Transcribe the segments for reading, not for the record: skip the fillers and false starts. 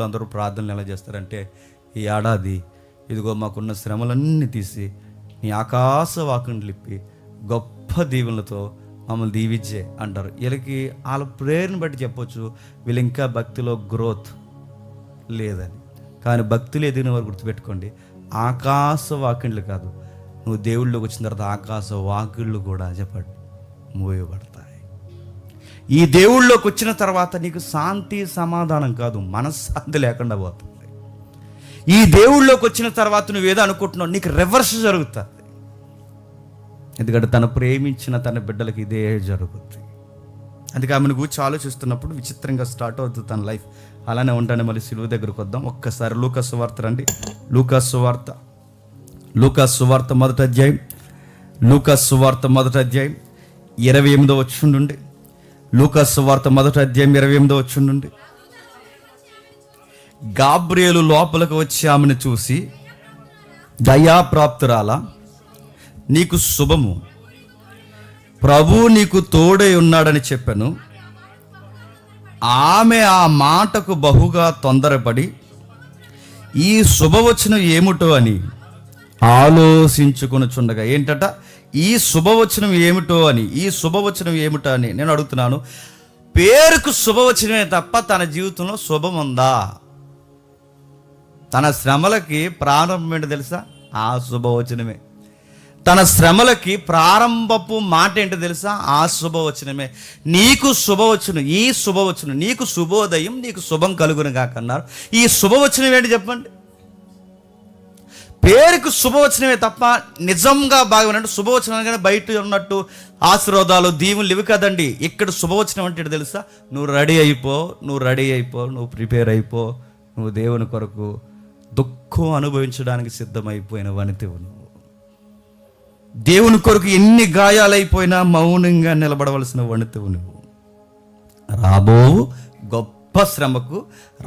అందరూ ప్రార్థనలు ఎలా చేస్తారంటే, ఈ ఏడాది ఇదిగో మాకున్న శ్రమలన్నీ తీసి నీ ఆకాశ వాకుని లిప్పి గొప్ప దీవెనలతో మమ్మల్ని దీవించే అంటారు. వీళ్ళకి వాళ్ళ ప్రేయర్ని బట్టి చెప్పొచ్చు వీళ్ళు ఇంకా భక్తిలో గ్రోత్ లేదని. కానీ భక్తులు ఎదిగిన వారు గుర్తుపెట్టుకోండి, ఆకాశ వాకిళ్ళు కాదు, నువ్వు దేవుళ్ళలోకి వచ్చిన తర్వాత ఆకాశ వాకిళ్ళు కూడా చెప్పండి మూయబడతాయి. ఈ దేవుళ్ళలోకి వచ్చిన తర్వాత నీకు శాంతి సమాధానం కాదు, మనశ్శాంతి లేకుండా పోతుంది. ఈ దేవుళ్ళలోకి వచ్చిన తర్వాత నువ్వేదో అనుకుంటున్నావు, నీకు రివర్స్ జరుగుతుంది. ఎందుకంటే తను ప్రేమించిన తన బిడ్డలకి ఇదే జరుగుతుంది. అందుకే ఆమెను కూర్చొని ఆలోచిస్తున్నప్పుడు విచిత్రంగా స్టార్ట్ అవుతుంది తన లైఫ్. అలానే ఉంటాను. మళ్ళీ సిలువ దగ్గరకు వద్దాం. ఒక్కసారి లూకా సువార్త రండి. లూకా సువార్త మొదటి అధ్యాయం 28వ వచనం నుండి. లూకా సువార్త మొదటి అధ్యాయం 28వ వచనం నుండి. గాబ్రియేలు లోపలికి వచ్చి ఆమెను చూసి, దయాప్రాప్తురాలా, నీకు శుభము, ప్రభువు నీకు తోడై ఉన్నాడని చెప్పాను. ఆమె ఆ మాటకు బహుగా తొందరపడి ఈ శుభవచనం ఏమిటో అని ఆలోచించుకొనుచుండగా, ఏంటట ఈ శుభవచనం ఏమిటో అని నేను అడుగుతున్నాను. పేరుకు శుభవచనమే తప్ప తన జీవితంలో శుభం ఉందా? తన శ్రమలకి ప్రారంభం ఏంటో తెలుసా? ఆ శుభవచనమే. తన శ్రమలకి ప్రారంభపు మాట ఏంటో తెలుసా? ఆ శుభవచనమే. నీకు శుభవచనం, ఈ శుభవచనం, నీకు శుభోదయం, నీకు శుభం కలుగును గాక అన్నారు. ఈ శుభవచనం ఏంటి చెప్పండి? పేరుకు శుభవచనమే తప్ప నిజంగా బాగున్నట్టు శుభవచనం అనగానే బయట ఉన్నట్టు ఆశీర్వాదాలు దీవులు ఇవి కదండి. ఇక్కడ శుభవచనం అంటే తెలుసా? నువ్వు రెడీ అయిపో, నువ్వు ప్రిపేర్ అయిపో, నువ్వు దేవుని కొరకు దుఃఖం అనుభవించడానికి సిద్ధమైపోయిన వనితవు. నువ్వు దేవుని కొరకు ఎన్ని గాయాలైపోయినా మౌనంగా నిలబడవలసిన వనితవు. నువ్వు రాబోవు గొప్ప శ్రమకు,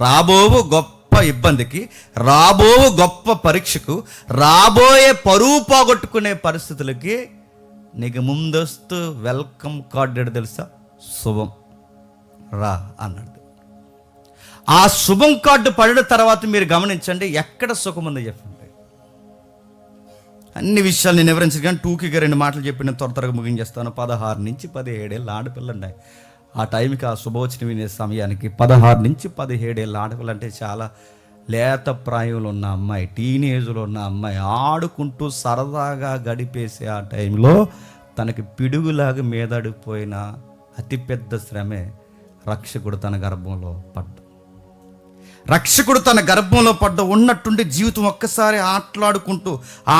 రాబోవు గొప్ప ఇబ్బందికి, రాబోవు గొప్ప పరీక్షకు, రాబోయే పరువు పోగొట్టుకునే పరిస్థితులకి నీకు ముందస్తు వెల్కమ్ కార్డు తెలుసా? శుభం రా అన్నాడు. ఆ శుభం కార్డు పడిన తర్వాత మీరు గమనించండి, ఎక్కడ సుఖం ఉందో చెప్పండి. అన్ని విషయాలు నేను వివరించాను కానీ టూకీగా 2 మాటలు చెప్పి నేను త్వరగా ముగించేస్తాను. 16 నుంచి 17 ఏళ్ళ ఆడపిల్ల ఉన్నాయి. ఆ టైంకి ఆ శుభవచనం వినే సమయానికి 16 నుంచి 17 ఏళ్ళ ఆడపిల్ల అంటే చాలా లేత ప్రాయంలో ఉన్న అమ్మాయి, టీనేజ్లో ఉన్న అమ్మాయి, ఆడుకుంటూ సరదాగా గడిపేసే ఆ టైంలో తనకి పిడుగులాగా మీదడిపోయిన అతిపెద్ద శ్రమే రక్షకుడు తన గర్భంలో పడ్డ ఉన్నట్టుండి జీవితం ఒక్కసారి ఆటలాడుకుంటూ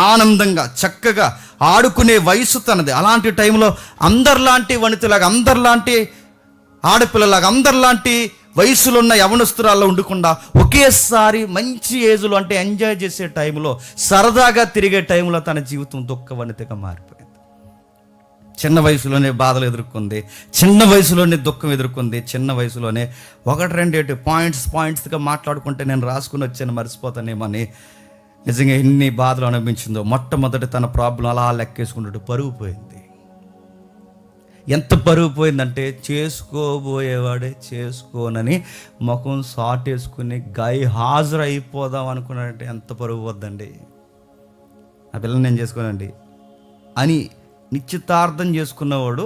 ఆనందంగా చక్కగా ఆడుకునే వయసు తనది. అలాంటి టైంలో అందరిలాంటి వనితలాగా, అందరిలాంటి ఆడపిల్లలాగా, అందరిలాంటి వయసులో ఉన్న యవనస్తురాల్లో ఉండకుండా ఒకేసారి మంచి ఏజ్లో అంటే ఎంజాయ్ చేసే టైంలో, సరదాగా తిరిగే టైంలో తన జీవితం దుఃఖ వనితగా మారిపోయింది. చిన్న వయసులోనే బాధలు ఎదుర్కొంది, చిన్న వయసులోనే దుఃఖం ఎదుర్కొంది, చిన్న వయసులోనే 1-2 పాయింట్స్గా మాట్లాడుకుంటే నేను రాసుకుని వచ్చాను మర్చిపోతానేమని నిజంగా ఎన్ని బాధలు అనిపించిందో. మొట్టమొదటి తన ప్రాబ్లం అలా లెక్కేసుకుంటూ పరుగు పోయింది. ఎంత పరుగు పోయిందంటే చేసుకోబోయేవాడే చేసుకోనని ముఖం సాటేసుకుని హాజరైపోదాం అనుకున్నాడంటే ఎంత పరుగు పోద్దండి. ఆ పిల్లని నేను చేసుకోనండి అని నిశ్చితార్థం చేసుకున్నవాడు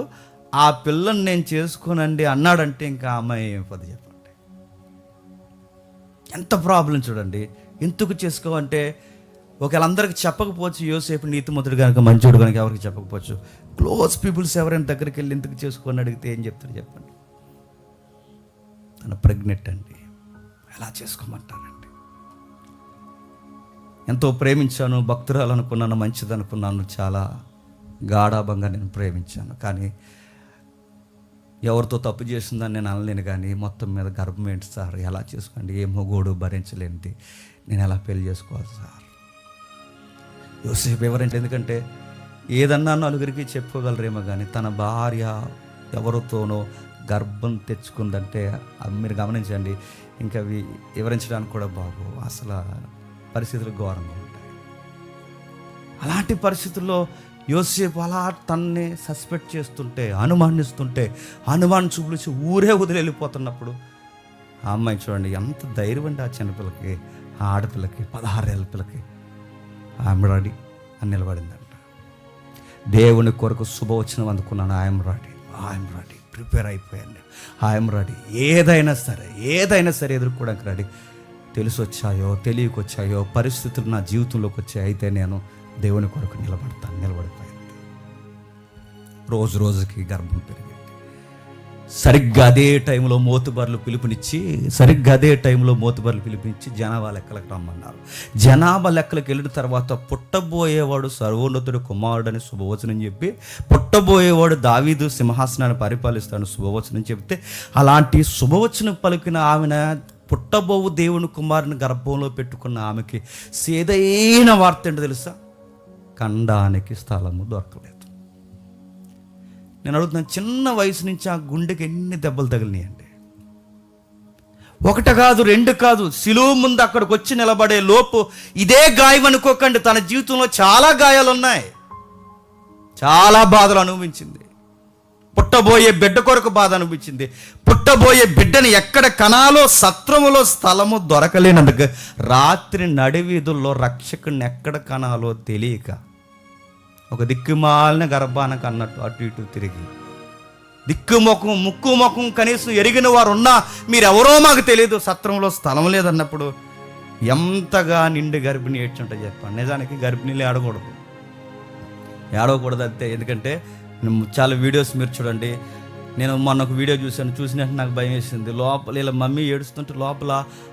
ఆ పిల్లని నేను చేసుకోనండి అన్నాడంటే ఇంకా అమ్మాయి ఏమైపోద్ది చెప్పండి. ఎంత ప్రాబ్లం చూడండి. ఎందుకు చేసుకోవంటే ఒకవేళ అందరికి చెప్పకపోవచ్చు, యోసేపు నీతిమంతుడు కనుక మంచోడు కనుక ఎవరికి చెప్పకపోవచ్చు, క్లోజ్ పీపుల్స్ ఎవరైనా దగ్గరికి వెళ్ళి ఎందుకు చేసుకొని అడిగితే ఏం చెప్తారు చెప్పండి? తన ప్రెగ్నెంట్ అండి, ఎలా చేసుకోమంటానండి? ఎంతో ప్రేమించాను, భక్తురాలు అనుకున్నాను, మంచిది అనుకున్నాను, చాలా గాఢాభంగా నేను ప్రేమించాను. కానీ ఎవరితో తప్పు చేసిందని నేను అనలేను. కానీ మొత్తం మీద గర్భం ఏంటి సార్, ఎలా చేసుకోండి, ఏ మొగోడు భరించలేనిది నేను ఎలా పెళ్లి చేసుకోవాలి సార్? యోసేపు ఎవరంటే, ఎందుకంటే ఏదన్నా నలుగురికి చెప్పుకోగలరేమో కానీ తన భార్య ఎవరితోనో గర్భం తెచ్చుకుందంటే మీరు గమనించండి, ఇంకా అవి వివరించడానికి కూడా బాగు, అసలు పరిస్థితులు ఘోరంగా ఉంటాయి. అలాంటి పరిస్థితుల్లో యోసేపు అలా తన్నే సస్పెక్ట్ చేస్తుంటే, అనుమానిస్తుంటే, అనుమానం చూపులిచి ఊరే వదిలి వెళ్ళిపోతున్నప్పుడు ఆ అమ్మాయి చూడండి ఎంత ధైర్యం అండి, ఆ చిన్నపిల్లకి, ఆ ఆడపిల్లకి, 16 ఏళ్ళ పిల్లకి ఐఎమ్ రెడీ అని నిలబడిందంట. దేవుని కొరకు శుభవచనం అందుకున్నాను, ఐఎమ్ రెడీ, ప్రిపేర్ అయిపోయాను నేను, ఐఎమ్ రెడీ. ఏదైనా సరే ఎదుర్కోవడానికి రెడీ. తెలిసొచ్చాయో తెలియకొచ్చాయో పరిస్థితులు నా జీవితంలోకి వచ్చాయి, అయితే నేను దేవుని కొరకు నిలబడిపోయింది. రోజుకి గర్భం పెరిగింది. సరిగ్గా అదే టైంలో మోతుబర్లు పిలిపించి జనాభా లెక్కలకు రమ్మన్నారు. జనాభా లెక్కలకు వెళ్ళిన తర్వాత పుట్టబోయేవాడు సర్వోన్నతుడు కుమారుడని శుభవచనం చెప్పి, పుట్టబోయేవాడు దావీదు సింహాసనాన్ని పరిపాలిస్తాడు శుభవచనం చెప్తే, అలాంటి శుభవచనం పలికిన ఆమెన పుట్టబోవు దేవుని కుమారుని గర్భంలో పెట్టుకున్న ఆమెకి సేదైన వార్త ఏంటో తెలుసా? ఖండానికి స్థలము దొరకలేదు. నేను అడుగుతున్నాను, చిన్న వయసు నుంచి ఆ గుండెకి ఎన్ని దెబ్బలు తగిలినాయండి? 1 కాదు 2 కాదు, సిలువ ముందు అక్కడికి వచ్చి నిలబడే లోపు ఇదే గాయం అనుకోకండి, తన జీవితంలో చాలా గాయాలు ఉన్నాయి, చాలా బాధలు అనుభవించింది. పుట్టబోయే బిడ్డ కొరకు బాధ అనిపించింది. పుట్టబోయే బిడ్డని ఎక్కడ కనాలో సత్రములో స్థలము దొరకలేనందుకు రాత్రి నడివీధుల్లో రక్షకుడిని ఎక్కడ కనాలో తెలియక ఒక దిక్కుమాలిన గర్భానికి అన్నట్టు అటు ఇటు తిరిగి, ముక్కు ముఖం కనీసం ఎరిగిన వారు ఉన్నా మీరెవరో మాకు తెలియదు, సత్రంలో స్థలం లేదన్నప్పుడు ఎంతగా నిండి గర్భిణి ఏడ్చుంటే చెప్పండి. నిజానికి గర్భిణీలు ఏడవకూడదు అంతే. ఎందుకంటే చాలా వీడియోస్ మీరు చూడండి, నేను మొన్న ఒక వీడియో చూసినట్టు నాకు భయం వేసింది. లోపల ఇలా మమ్మీ ఏడుస్తుంటే లోపల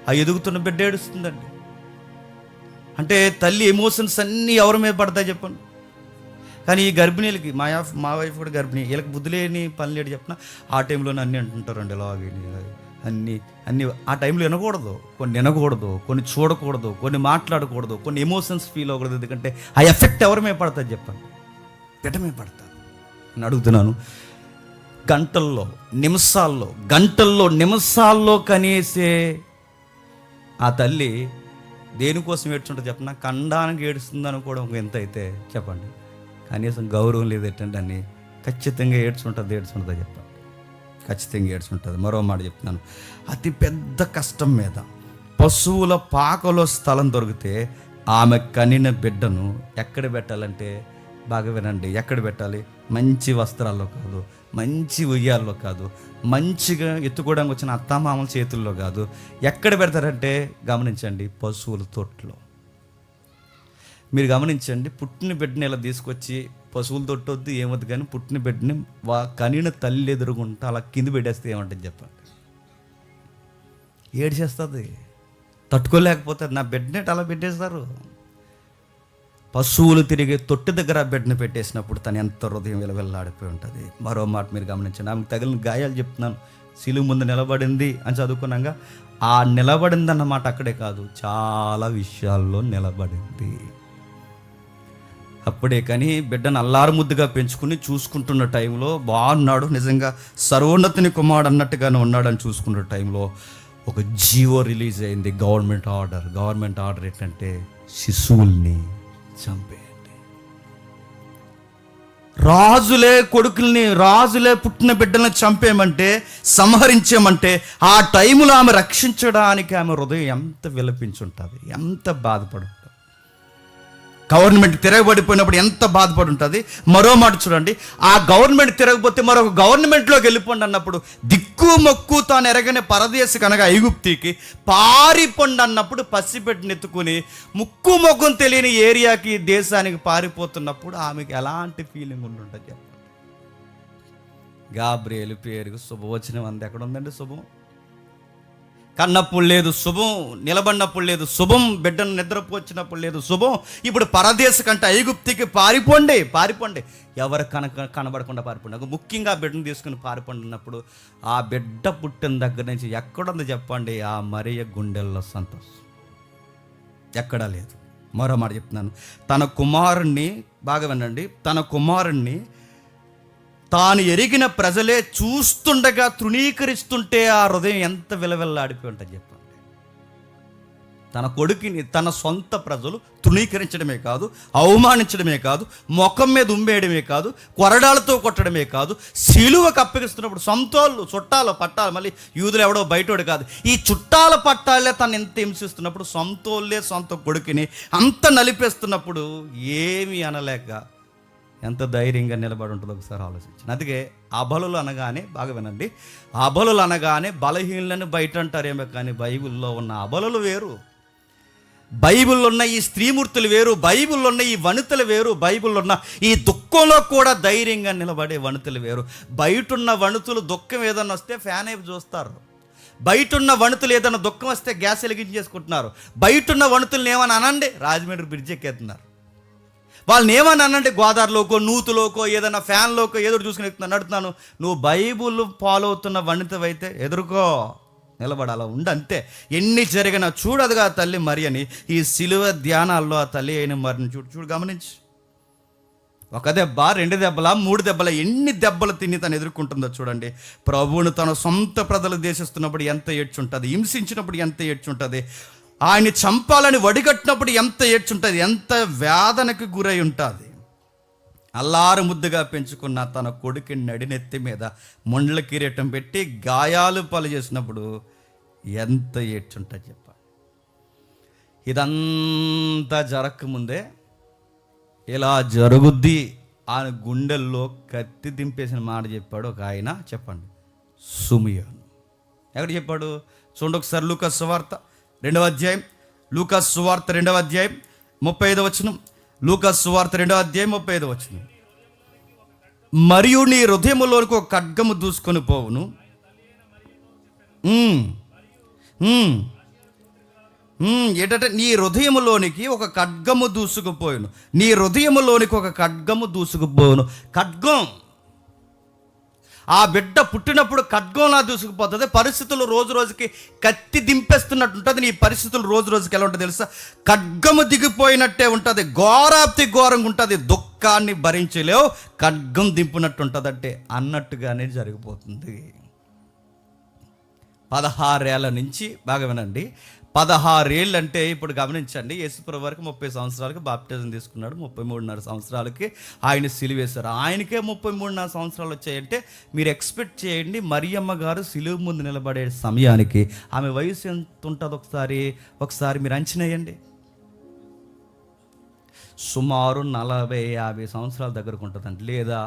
ఆ ఎదుగుతున్న బిడ్డ ఏడుస్తుందండి. అంటే తల్లి ఎమోషన్స్ అన్నీ ఎవరి మీద పడతాయి చెప్పండి. కానీ ఈ గర్భిణీలకి, మా వైఫ్ కూడా గర్భిణీ, వీళ్ళకి బుద్ధి లేని పనులు ఏడు చెప్పిన ఆ టైంలోనే అన్నీ అంటుంటారండి. అన్నీ ఆ టైంలో వినకూడదు, కొన్ని చూడకూడదు, కొన్ని మాట్లాడకూడదు, కొన్ని ఎమోషన్స్ ఫీల్ అవ్వకూడదు. ఎందుకంటే ఆ ఎఫెక్ట్ ఎవరి మీద పడుతుంది చెప్పండి? బిడ్డ మీద పడుతుంది. నేను అడుగుతున్నాను, నిమిషాల్లో కనేసే ఆ తల్లి దేనికోసం ఏడ్చుంటుంది చెప్పిన? ఖండానికి ఏడుస్తుంది అనుకోవడం ఎంత అయితే చెప్పండి. కనీసం గౌరవం లేదు ఏంటంటే అని ఖచ్చితంగా ఏడ్చుంటుంది చెప్పండి, ఖచ్చితంగా ఏడ్చుంటుంది. మరో మాట చెప్తున్నాను, అతి పెద్ద కష్టం మీద పశువుల పాకలో స్థలం దొరికితే ఆమె కనిన బిడ్డను ఎక్కడ పెట్టాలంటే, బాగా వినండి, ఎక్కడ పెట్టాలి? మంచి వస్త్రాల్లో కాదు, మంచి ఉయ్యాల్లో కాదు, మంచిగా ఎత్తుకోవడానికి వచ్చిన అత్తామామల చేతుల్లో కాదు. ఎక్కడ పెడతారంటే గమనించండి, పశువుల తొట్లో. మీరు గమనించండి, పుట్టిన బిడ్డని ఇలా తీసుకొచ్చి పశువులు తొట్టొద్దు ఏమొద్దు, కానీ పుట్టిన బిడ్డని కనిన తల్లి ఎదురుగుంటా అలా కింద పెట్టేస్తే ఏమంటుంది చెప్పండి? ఏడ్చేస్తుంది, తట్టుకోలేకపోతే. నా బిడ్డని అలా పెట్టేస్తారు. పశువులు తిరిగే తొట్టి దగ్గర బిడ్డను పెట్టేసినప్పుడు తను ఎంత హృదయం విలవిల్లాడిపోయి ఉంటుంది. మరో మాట మీరు గమనించండి, ఆమెకు తగిలిన గాయాలు చెప్తున్నాను. సిలువ ముందు నిలబడింది అని చదువుకున్నాక ఆ నిలబడింది అన్నమాట అక్కడే కాదు, చాలా విషయాల్లో నిలబడింది. అప్పుడే కానీ బిడ్డను అల్లారు ముద్దుగా పెంచుకుని చూసుకుంటున్న టైంలో బాగున్నాడు, నిజంగా సర్వోన్నతుని కుమారుడు అన్నట్టుగానే ఉన్నాడని చూసుకున్న టైంలో ఒక జీవో రిలీజ్ అయింది. గవర్నమెంట్ ఆర్డర్ ఏంటంటే శిశువుల్ని చంపేయండి. రాజులే పుట్టిన బిడ్డలను చంపేయమంటే, సంహరించేయమంటే ఆ టైంలో ఆమె రక్షించడానికి ఆమె హృదయం ఎంత విలపించుంటుంది, ఎంత బాధపడు. గవర్నమెంట్ తిరగబడిపోయినప్పుడు ఎంత బాధపడి ఉంటుంది. మరో మాట చూడండి, ఆ గవర్నమెంట్ తిరగకపోతే మరొక గవర్నమెంట్లోకి వెళ్ళిపోండి అన్నప్పుడు, దిక్కు మొక్కు తాను ఎరగని పరదేశి కనుక ఐగుప్తికి పారిపోండి అన్నప్పుడు పసిబిడ్డను ఎత్తుకుని ముక్కు మొక్కం తెలియని ఏరియాకి, దేశానికి పారిపోతున్నప్పుడు ఆమెకి ఎలాంటి ఫీలింగ్ ఉంటుంటుంది చెప్పండి? గాబ్రియేలు పేరుకు శుభవచనం అంది. ఎక్కడ ఉందండి శుభం? కన్నప్పుడు లేదు శుభం, నిలబడినప్పుడు లేదు శుభం, బిడ్డను నిద్రపోచ్చినప్పుడు లేదు శుభం. ఇప్పుడు పరదేశ కంటే ఐగుప్తికి పారిపోండి. ఎవరు కనబడకుండా పారిపోండి. ముఖ్యంగా బిడ్డను తీసుకుని పారిపోండి అన్నప్పుడు ఆ బిడ్డ పుట్టిన దగ్గర నుంచి ఎక్కడుంది చెప్పండి? ఆ మరియ గుండెల్లో సంతోషం ఎక్కడా లేదు. మరో మాట చెప్తున్నాను, తన కుమారుణ్ణి, బాగా వినండి, తన కుమారుణ్ణి తాను ఎరిగిన ప్రజలే చూస్తుండగా తృణీకరిస్తుంటే ఆ హృదయం ఎంత విలవిల్లాడిపోయి ఉంటుంది చెప్పండి. తన కొడుకుని తన సొంత ప్రజలు తృణీకరించడమే కాదు, అవమానించడమే కాదు, ముఖం మీద ఉమ్మేయడమే కాదు, కొరడాలతో కొట్టడమే కాదు, సిలువకు అప్పగిస్తున్నప్పుడు సొంతోళ్ళు చుట్టాలు పట్టాలు, మళ్ళీ యూదులు ఎవడో బయటోడు కాదు, ఈ చుట్టాల పట్టాలే తను ఎంత హింసిస్తున్నప్పుడు సొంతోళ్ళే సొంత కొడుకుని అంత నలిపేస్తున్నప్పుడు ఏమీ అనలేక ఎంత ధైర్యంగా నిలబడి ఉంటుందో ఒకసారి ఆలోచించండి. అందుకే అబలులు అనగానే, బాగా వినండి, అబలులు అనగానే బలహీనులను బయట అంటారేమో, కానీ బైబిల్లో ఉన్న అబలులు వేరు, బైబిల్లో ఉన్న ఈ స్త్రీమూర్తులు వేరు, బైబిల్లో ఉన్న ఈ వనితలు వేరు, బైబిల్లో ఉన్న ఈ దుఃఖంలో కూడా ధైర్యంగా నిలబడే వనితలు వేరు. బయటున్న వనితులు దుఃఖం ఏదన్నా వస్తే ఫ్యాన్ అయిపు చూస్తారు, బయటున్న వనితులు ఏదైనా దుఃఖం వస్తే గ్యాస్ వెలిగించేసుకుంటున్నారు, బయటున్న వనితులను ఏమని అనండి రాజమండ్రి బ్రిడ్జ్ ఎక్కేస్తున్నారు, వాళ్ళని ఏమని అనండి గోదావరిలోకో నూతులోకో ఏదైనా ఫ్యాన్లోకో ఏదో చూసుకుని నడుతున్నాను. నువ్వు బైబుల్ ఫాలో అవుతున్న వనితవైతే ఎదుర్కో, నిలబడాలా ఉండు, అంతే. ఎన్ని జరిగినా చూడదుగా తల్లి మరి అని ఈ సిలువ ధ్యానాల్లో ఆ తల్లి అయిన మరిని చూడు గమనించి, ఒక దెబ్బ, 2 దెబ్బల, 3 దెబ్బల, ఎన్ని దెబ్బలు తిని తను ఎదుర్కొంటుందో చూడండి. ప్రభువును తన సొంత ప్రజలు దేశిస్తున్నప్పుడు ఎంత ఏడ్చుంటుంది, హింసించినప్పుడు ఎంత ఏడ్చుంటుంది, ఆయన్ని చంపాలని వడిగట్టినప్పుడు ఎంత ఏడ్చుంటుంది, ఎంత వేదనకు గురై ఉంటుంది. అల్లారు ముద్దుగా పెంచుకున్న తన కొడుకు నడినెత్తి మీద ముండ్ల కిరీటం పెట్టి గాయాలు పాలు చేసినప్పుడు ఎంత ఏడ్చుంటుంది చెప్పాలి. ఇదంతా జరగకముందే ఇలా జరుగుద్ది ఆయన గుండెల్లో కత్తి దింపేసిన మాట చెప్పాడు ఒక ఆయన, చెప్పండి, సుమియోను. ఎక్కడ చెప్పాడు చూడండి ఒకసారి, లూకాసు సువార్త 2వ అధ్యాయం, లూకాసు సువార్త 2వ అధ్యాయం 35వ వచనం, లూకాసు సువార్త 2వ అధ్యాయం 35వ వచనం. మరియు నీ హృదయములోనికి ఒక ఖడ్గము దూసుకొని పోవును, ఏంటంటే నీ హృదయములోనికి ఒక ఖడ్గము దూసుకుపోయాను, నీ హృదయములోనికి ఒక ఖడ్గము దూసుకుపోయాను. ఖడ్గం, ఆ బిడ్డ పుట్టినప్పుడు ఖడ్గంలా దూసుకుపోతుంది. పరిస్థితులు రోజు రోజుకి కత్తి దింపేస్తున్నట్టు ఉంటుంది. నీ పరిస్థితులు రోజు రోజుకి ఎలా ఉంటుంది తెలుసా? ఖడ్గము దిగిపోయినట్టే ఉంటుంది, ఘోరాప్తి ఘోరంగా ఉంటుంది. దుఃఖాన్ని భరించలేవు, ఖడ్గం దింపునట్టు ఉంటుంది అంటే అన్నట్టుగానే జరిగిపోతుంది. 16 ఏళ్ళ నుంచి, బాగా వినండి, 16 ఏళ్ళు అంటే ఇప్పుడు గమనించండి, యేసుప్రభు వరకు 30 సంవత్సరాలకి బాప్టిజం తీసుకున్నాడు, 33.5 సంవత్సరాలకి ఆయన సిలువేశారు. ఆయనకే 33.5 సంవత్సరాలు వచ్చాయంటే మీరు ఎక్స్పెక్ట్ చేయండి మరియమ్మ గారు సిలువ ముందు నిలబడే సమయానికి ఆమె వయసు ఎంత ఉంటుందో ఒకసారి మీరు అంచనా వేయండి. సుమారు 40-50 సంవత్సరాల దగ్గరకు ఉంటుందండి, లేదా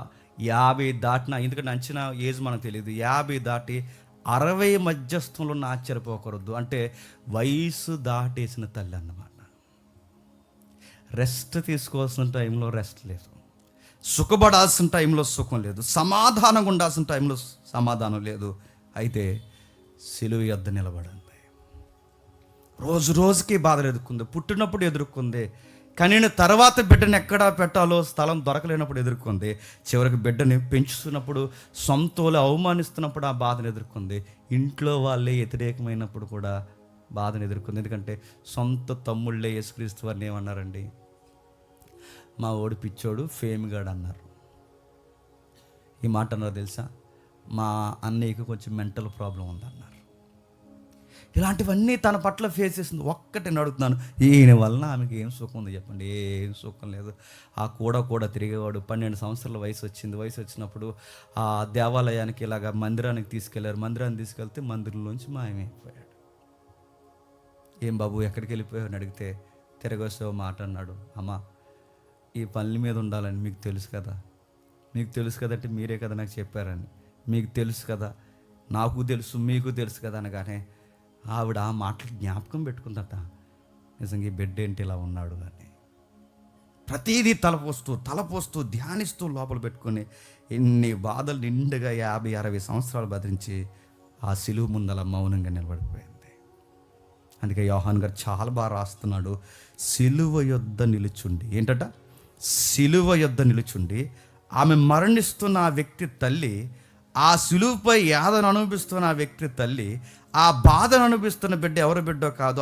50 దాటిన, ఎందుకంటే అంచనా ఏజ్ మనకు తెలియదు, 50 దాటి 60 మధ్యస్థంలో ఉన్న ఆశ్చర్యపోకూడదు. అంటే వయసు దాటేసిన తల్లి అన్నమాట. రెస్ట్ తీసుకోవాల్సిన టైంలో రెస్ట్ లేదు, సుఖపడాల్సిన టైంలో సుఖం లేదు, సమాధానంగా ఉండాల్సిన టైంలో సమాధానం లేదు. అయితే సిలువ యొద్ద నిలబడింది, రోజు రోజుకి బాధలు ఎదుర్కొంది, పుట్టినప్పుడు ఎదుర్కొంది, కనిన తర్వాత బిడ్డను ఎక్కడ పెట్టాలో స్థలం దొరకలేనప్పుడు ఎదుర్కొంది, చివరికి బిడ్డని పెంచుతున్నప్పుడు సొంతోలు అవమానిస్తున్నప్పుడు ఆ బాధను ఎదుర్కొంది, ఇంట్లో వాళ్ళే వ్యతిరేకమైనప్పుడు కూడా బాధను ఎదుర్కొంది. ఎందుకంటే సొంత తమ్ముళ్ళే యేసుక్రీస్తు వారిని ఏమన్నారండి, మా ఓడి పిచ్చోడు ఫేమ్గాడు అన్నారు. ఈ మాట అన్నారు తెలుసా, మా అన్నయ్యకి కొంచెం మెంటల్ ప్రాబ్లం ఉందన్నారు. ఇలాంటివన్నీ తన పట్ల ఫేస్ చేసింది. ఒక్కటి అడుగుతున్నాను, ఈయన వలన ఆమెకి ఏం సుఖం ఉంది చెప్పండి? ఏం సుఖం లేదు. ఆ కూడా తిరిగేవాడు, 12 సంవత్సరాల వయసు వచ్చినప్పుడు ఆ దేవాలయానికి ఇలాగ మందిరానికి తీసుకెళ్లారు. మందిరానికి తీసుకెళ్తే మందిరంలోంచి మాయమైపోయాడు. ఏం బాబు ఎక్కడికి వెళ్ళిపోయావు అని అడిగితే తిరగొస్తావు మాట అన్నాడు, అమ్మా ఈ పనుల మీద ఉండాలని మీకు తెలుసు కదా, మీకు తెలుసు కదంటే మీరే కదా నాకు చెప్పారని, మీకు తెలుసు కదా, నాకు తెలుసు, మీకు తెలుసు కదా అనగానే ఆవిడ ఆ మాటలు జ్ఞాపకం పెట్టుకుందట, నిజంగా ఈ బిడ్డ ఏంటి ఇలా ఉన్నాడు అని. ప్రతిదీ తలపోస్తూ ధ్యానిస్తూ లోపల పెట్టుకొని ఎన్ని బాధలు నిండుగా 50-60 సంవత్సరాలు బదిరించి ఆ సిలువ ముందల మౌనంగా నిలబడిపోయింది. అందుకే యోహాన్ గారు చాలా బాగా రాస్తున్నాడు, సిలువ యొద్ద నిలుచుండి, ఏంటట, సిలువ యొద్ద నిలుచుండి ఆమె మరణిస్తున్న ఆ వ్యక్తి తల్లి, ఆ సిలువపై యాదను అనుభవిస్తున్న ఆ వ్యక్తి తల్లి, ఆ బాధను అనుభవిస్తున్న బిడ్డ ఎవరి బిడ్డో కాదు,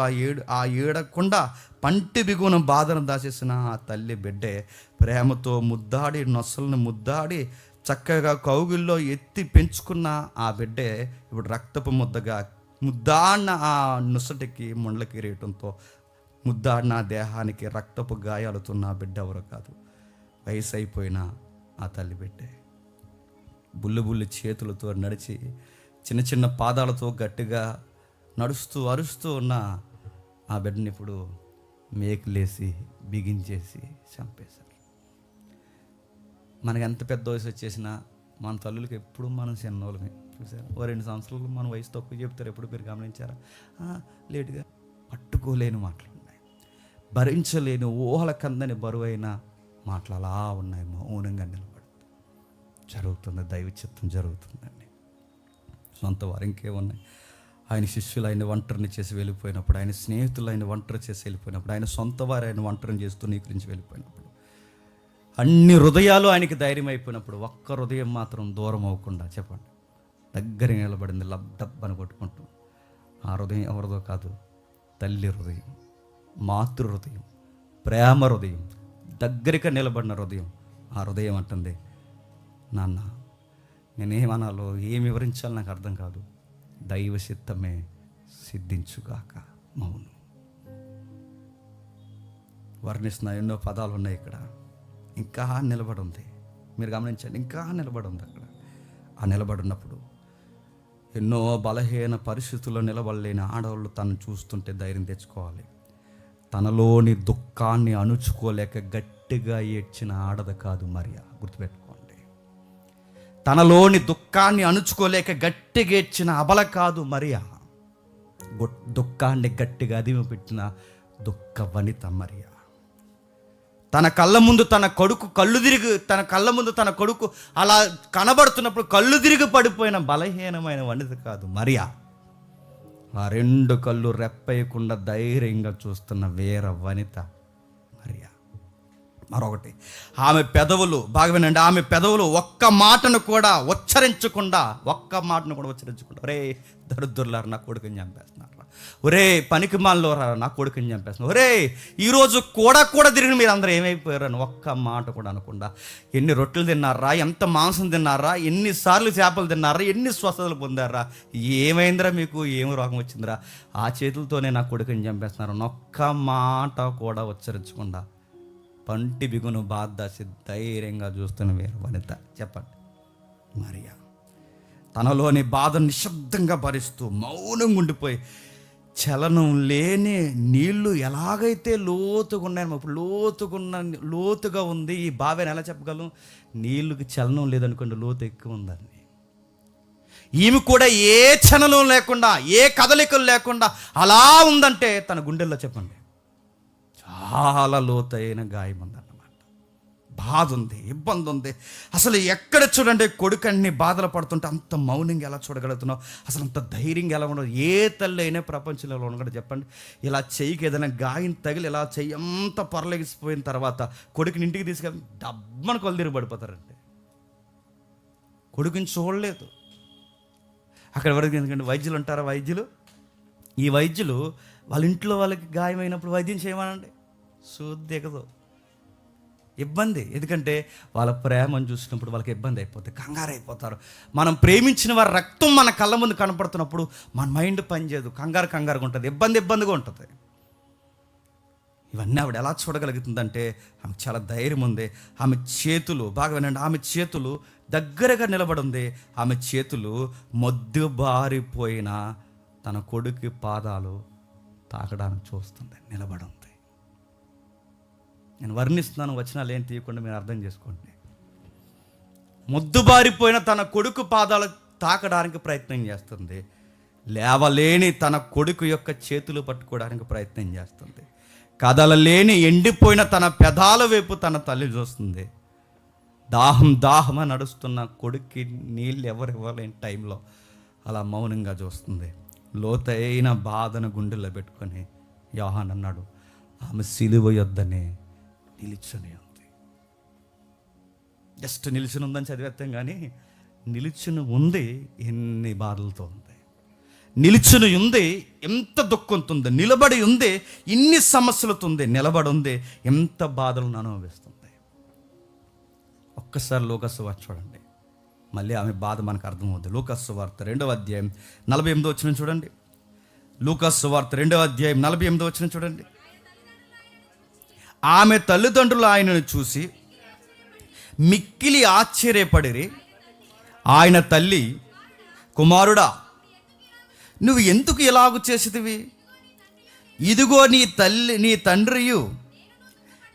ఆ ఏడకుండా పంటి బిగున బాధను దాచేసిన ఆ తల్లి బిడ్డే ప్రేమతో ముద్దాడి, నొసలను ముద్దాడి చక్కగా కౌగిల్లో ఎత్తి పెంచుకున్న ఆ బిడ్డే ఇప్పుడు రక్తపు ముద్దగా ముద్దాడిన ఆ నుసటికి ముండ్ల కిరీటంతో ముద్దాడిన ఆ దేహానికి రక్తపు గాయాలతో నా బిడ్డ ఎవరు కాదు, వయసు అయిపోయిన ఆ తల్లి బిడ్డే. బుల్లి బుల్లి చేతులతో నడిచి చిన్న చిన్న పాదాలతో గట్టిగా నడుస్తూ అరుస్తూ ఉన్న ఆ బిడ్డని ఇప్పుడు మేకులేసి బిగించేసి చంపేశారు. మనకి ఎంత పెద్ద వయసు వచ్చేసినా మన తల్లులకి ఎప్పుడు మనం చిన్నోళ్ళమే. చూసారా, 2 సంవత్సరాలు మన వయసు తక్కువ చెప్తారు. ఎప్పుడు మీరు గమనించారా? లేటుగా పట్టుకోలేని మాటలు ఉన్నాయి, భరించలేని ఊహల కందని బరువైన మాటలు అలా ఉన్నాయి. మౌనంగా నిలబడి జరుగుతుంది, దైవ చిత్తం జరుగుతుందండి. సొంత వారు ఇంకేమున్నాయి? ఆయన శిష్యులు ఆయన ఒంటరిని చేసి వెళ్ళిపోయినప్పుడు, ఆయన స్నేహితులు ఆయన ఒంటరి చేసి వెళ్ళిపోయినప్పుడు, ఆయన సొంత వారు ఆయన ఒంటరిని చేస్తూ నీకరించి వెళ్ళిపోయినప్పుడు, అన్ని హృదయాలు ఆయనకి ధైర్యం అయిపోయినప్పుడు, ఒక్క హృదయం మాత్రం దూరం అవ్వకుండా చెప్పండి దగ్గర నిలబడింది, డబ్బని కొట్టుకుంటూ. ఆ హృదయం ఎవరిదో కాదు, తల్లి హృదయం, మాతృ హృదయం, ప్రేమ హృదయం, దగ్గరగా నిలబడిన హృదయం. ఆ హృదయం అంటుంది, నాన్న నేనేమనాలో ఏమి వివరించాలో నాకు అర్థం కాదు, దైవ చిత్తమే సిద్ధించుగాక. మౌనం. వర్ణిస్తున్న ఎన్నో పదాలు ఉన్నాయి ఇక్కడ. ఇంకా నిలబడి ఉంది, మీరు గమనించండి, ఇంకా నిలబడి ఉంది అక్కడ. ఆ నిలబడినప్పుడు ఎన్నో బలహీన పరిస్థితుల్లో నిలబడలేని ఆడవాళ్ళు తను చూస్తుంటే ధైర్యం తెచ్చుకోవాలి. తనలోని దుఃఖాన్ని అణుచుకోలేక గట్టిగా ఏడ్చిన ఆడద కాదు మరియా, గుర్తుపెట్టుకోండి. తనలోని దుఃఖాన్ని అణుచుకోలేక గట్టిగా ఏడ్చిన అబల కాదు మరియా, దుఃఖాన్ని గట్టిగా అదిమి పెట్టిన దుఃఖ వనిత మరియా. తన కళ్ళ ముందు తన కొడుకు తన కొడుకు అలా కనబడుతున్నప్పుడు కళ్ళు తిరిగి పడిపోయిన బలహీనమైన వనిత కాదు మరియా. ఆ 2 కళ్ళు రెప్పేయకుండా ధైర్యంగా చూస్తున్న వేర వనిత మరియా. మరొకటి, ఆమె పెదవులు, బాగా వినండి, ఆమె పెదవులు ఒక్క మాటను కూడా ఉచ్చరించకుండా ఒరే దరిద్రులారా నా కొడుకుని చంపేస్తున్నారు, ఒరే పనికిమాలినోరా నా కొడుకుని చంపేస్తున్నారు, ఒరే ఈరోజు కూడా తిరిగి మీరు అందరూ ఏమైపోయారు అని ఒక్క మాట కూడా అనకుండా, ఎన్ని రొట్టెలు తిన్నారా, ఎంత మాంసం తిన్నారా, ఎన్నిసార్లు చేపలు తిన్నారా, ఎన్ని స్వస్థతలు పొందారా, ఏమైందిరా మీకు, ఏమి రోగం వచ్చిందిరా, ఆ చేతులతోనే నా కొడుకుని చంపేస్తున్నారు ఒక్క మాట కూడా ఉచ్చరించకుండా పంటి బిగును బాధాసి ధైర్యంగా చూస్తున్న వేరే వనిత చెప్పండి మరియా. తనలోని బాధ నిశ్శబ్దంగా భరిస్తూ మౌనంగా ఉండిపోయి, చలనం లేని నీళ్లు ఎలాగైతే లోతుగా ఉన్నాయో, ఇప్పుడు లోతుగా ఉంది ఈ బావిని ఎలా చెప్పగలం? నీళ్ళకి చలనం లేదనుకోండి, లోతు ఎక్కువ ఉందని. ఈమె కూడా ఏ చలనం లేకుండా, ఏ కదలికలు లేకుండా అలా ఉందంటే తన గుండెల్లో చెప్పండి చాలా లోతైన గాయం ఉందన్నమాట. బాధ ఉంది, ఇబ్బంది ఉంది. అసలు ఎక్కడ చూడండి కొడుకన్ని బాధలు పడుతుంటే అంత మౌనంగా ఎలా చూడగలుగుతున్నావు? అసలు అంత ధైర్యంగా ఎలా ఉండదు? ఏ తల్లి అయినా ప్రపంచంలో ఉండదు చెప్పండి. ఇలా చెయ్యికి ఏదైనా గాయం తగిలి ఇలా చెయ్యి అంత పొరలెగిసిపోయిన తర్వాత కొడుకుని ఇంటికి తీసుకెళ్ళి డబ్బను కొలదిరి పడిపోతారండి. కొడుకుని చూడలేదు అక్కడ వరకు. ఎందుకంటే వైద్యులు ఉంటారా, ఈ వైద్యులు వాళ్ళ ఇంట్లో వాళ్ళకి గాయమైనప్పుడు వైద్యం చేయమనండి, దిగదు, ఇబ్బంది. ఎందుకంటే వాళ్ళ ప్రేమను చూసినప్పుడు వాళ్ళకి ఇబ్బంది అయిపోతుంది, కంగారు అయిపోతారు. మనం ప్రేమించిన వారి రక్తం మన కళ్ళ ముందు కనపడుతున్నప్పుడు మన మైండ్ పనిచేయదు, కంగారుగా ఉంటుంది, ఇబ్బందిగా ఉంటుంది. ఇవన్నీ ఆవిడ ఎలా చూడగలుగుతుందంటే ఆమెకు చాలా ధైర్యం ఉంది. ఆమె చేతులు, బాగా వినండి, ఆమె చేతులు దగ్గరగా నిలబడి ఉంది. ఆమె చేతులు మొద్దుబారిపోయిన తన కొడుకు పాదాలు తాకడానికి చూస్తుంది, నిలబడి ఉంది. నేను వర్ణిస్తున్నాను, వచనాలు ఏం తీయకుండా మీరు అర్థం చేసుకోండి. మొద్దుబారిపోయిన తన కొడుకు పాదాలు తాకడానికి ప్రయత్నం చేస్తుంది, లేవలేని తన కొడుకు యొక్క చేతులు పట్టుకోవడానికి ప్రయత్నం చేస్తుంది, కదలలేని ఎండిపోయిన తన పెదాల వైపు తన తల్లి చూస్తుంది. దాహం నడుస్తున్న కొడుక్కి నీళ్ళు ఎవరు ఇవ్వలేని టైంలో అలా మౌనంగా చూస్తుంది. లోతైన బాధను గుండెల్లో పెట్టుకొని యోహాన్ అన్నాడు, ఆమె సిలువ యొద్దనే నిలుచుని ఉంది. జస్ట్ నిలుచుని ఉందని చదివేస్తాం కానీ నిలుచుని ఉంది ఎన్ని బాధలతో ఉంది, నిలుచుని ఉంది ఎంత దుఃఖంతో ఉంది, నిలబడి ఉంది ఇన్ని సమస్యలతో ఉంది, నిలబడి ఉంది ఎంత బాధలను అనుభవిస్తుంది. ఒక్కసారి లూకాసు వార్త చూడండి, మళ్ళీ ఆమె బాధ మనకు అర్థమవుతుంది. లూకాసు వార్త 2వ అధ్యాయం 48వ వచనం చూడండి. లూకాసు సువార్త 2వ అధ్యాయం 48వ వచనం చూడండి. ఆమె తల్లిదండ్రులు ఆయనను చూసి మిక్కిలి ఆశ్చర్యపడిరి. ఆయన తల్లి, కుమారుడా, నువ్వు ఎందుకు ఇలాగు చేసితివి? ఇదిగో నీ తండ్రియు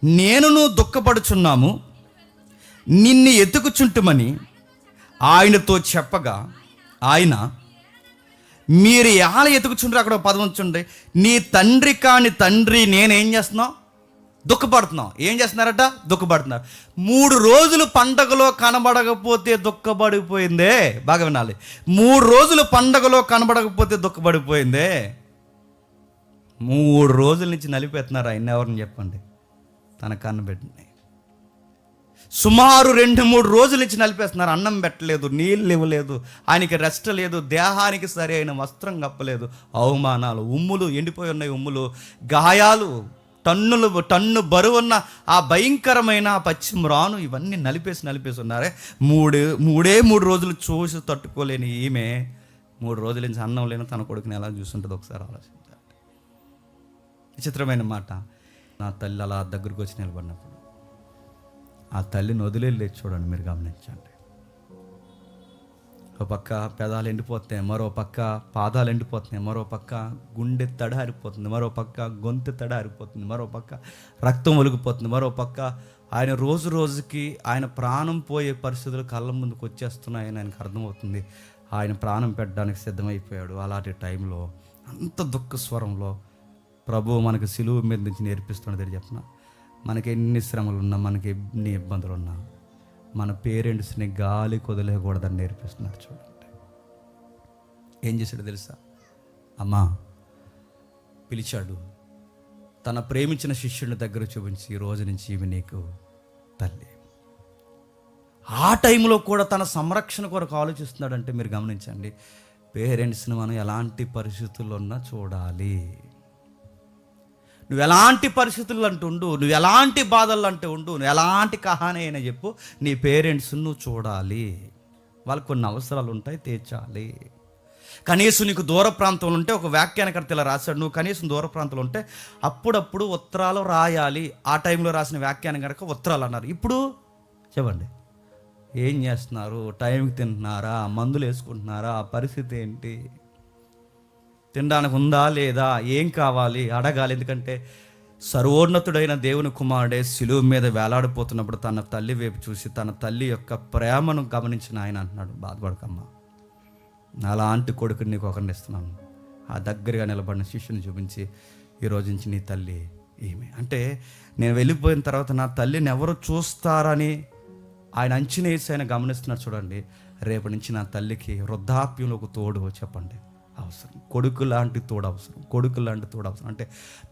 నేనును దుఃఖపడుచున్నాము, నిన్ను ఎతుకుచుంటుమని ఆయనతో చెప్పగా, ఆయన, మీరు ఎలా ఎతుకుచుంటారు? అక్కడ పదం ఉంచండి. నీ తండ్రి కాని తండ్రి నేనేం చేస్తున్నావు? దుఃఖపడుతున్నాం. ఏం చేస్తున్నారట? దుఃఖపడుతున్నారు. 3 రోజులు పండగలో కనబడకపోతే దుఃఖపడిపోయిందే. బాగా వినాలి. 3 రోజులు పండగలో కనబడకపోతే దుఃఖపడిపోయిందే. 3 రోజుల నుంచి నలిపేస్తున్నారు ఆయన. ఎవరిని చెప్పండి? తన కన్నబిడ్డని. సుమారు 2-3 రోజుల నుంచి నలిపేస్తున్నారు. అన్నం పెట్టలేదు, నీళ్ళు ఇవ్వలేదు, ఆయనకి రెస్ట్ లేదు, దేహానికి సరి అయిన వస్త్రం కప్పలేదు. అవమానాలు, ఉమ్ములు, ఎండిపోయి ఉన్నాయి ఉమ్ములు, గాయాలు, టన్ను బరువున్న ఆ భయంకరమైన పచ్చిమ్రాను, ఇవన్నీ నలిపేసి ఉన్నారే. 3 రోజులు చూసి తట్టుకోలేని ఈమె 3 రోజుల నుంచి అన్నం లేని తన కొడుకుని ఎలా చూస్తుంటుంది ఒకసారి ఆలోచించాలి. విచిత్రమైన మాట. నా తల్లి అలా దగ్గరకు వచ్చి నిలబడినప్పుడు ఆ తల్లిని వదిలేలేదు. చూడండి, మీరు గమనించండి. ఒక పక్క పెదాలు ఎండిపోతున్నాయి, మరో పక్క పాదాలు ఎండిపోతున్నాయి, మరో పక్క గుండె తడారిపోతుంది, మరో పక్క గొంతు తడారిపోతుంది, మరో పక్క రక్తం ఒలిగిపోతుంది, మరో పక్క ఆయన రోజు రోజుకి ఆయన ప్రాణం పోయే పరిస్థితులు కళ్ళ ముందుకు వచ్చేస్తున్నాయని ఆయనకు అర్థమవుతుంది. ఆయన ప్రాణం పెట్టడానికి సిద్ధమైపోయాడు. అలాంటి టైంలో అంత దుఃఖ స్వరంలో ప్రభువు మనకు సిలువ మీద నుంచి నేర్పిస్తున్నది చెప్పిన, మనకి ఎన్ని శ్రమలు ఉన్నా, మనకి ఎన్ని ఇబ్బందులు ఉన్నా, మన పేరెంట్స్ని గాలి కొదలేయకూడదని నేర్పిస్తున్నారు. చూడండి ఏం చేశాడు తెలుసా? అమ్మా పిలిచాడు. తన ప్రేమించిన శిష్యుని దగ్గర చూపించి, ఈ రోజు నుంచి ఈమె నీకు తల్లి. ఆ టైంలో కూడా తన సంరక్షణ కొరకు ఆలోచిస్తున్నాడంటే మీరు గమనించండి. పేరెంట్స్ని మనం ఎలాంటి పరిస్థితుల్లో ఉన్నా చూడాలి. నువ్వు ఎలాంటి పరిస్థితులు అంటుండు, నువ్వు ఎలాంటి బాధలు అంటే ఉండు, నువ్వు ఎలాంటి కహాని అయినా చెప్పు, నీ పేరెంట్స్ని నువ్వు చూడాలి. వాళ్ళకి కొన్ని అవసరాలు ఉంటాయి, తీర్చాలి. కనీసం నీకు దూర ప్రాంతంలో ఉంటే, ఒక వ్యాఖ్యానకర్త ఇలా రాశాడు, నువ్వు కనీసం దూర ప్రాంతంలో ఉంటే అప్పుడప్పుడు ఉత్తరాలు రాయాలి. ఆ టైంలో రాసిన వ్యాఖ్యానం కనుక ఉత్తరాలు అన్నారు. ఇప్పుడు చెప్పండి, ఏం చేస్తున్నారు? టైంకి తింటున్నారా? మందులు వేసుకుంటున్నారా? పరిస్థితి ఏంటి? తినడానికి ఉందా లేదా? ఏం కావాలి అడగాలి. ఎందుకంటే సర్వోన్నతుడైన దేవుని కుమారుడే శిలువ మీద వేలాడిపోతున్నప్పుడు తన తల్లి వైపు చూసి తన తల్లి యొక్క ప్రేమను గమనించిన ఆయన అంటున్నాడు, బాధపడకమ్మా, అలాంటి కొడుకుని నీకు ఒకరిని ఇస్తున్నాను. ఆ దగ్గరగా నిలబడిన శిష్యుని చూపించి, ఈరోజు నుంచి నీ తల్లి ఈమె. అంటే నేను వెళ్ళిపోయిన తర్వాత నా తల్లిని ఎవరు చూస్తారని ఆయన అంచనా వేసి ఆయన గమనిస్తున్నారు. చూడండి, రేపటి నుంచి నా తల్లికి వృద్ధాప్యంలో ఒక తోడు చెప్పండి అవసరం. కొడుకు లాంటి తోడు అవసరం. అంటే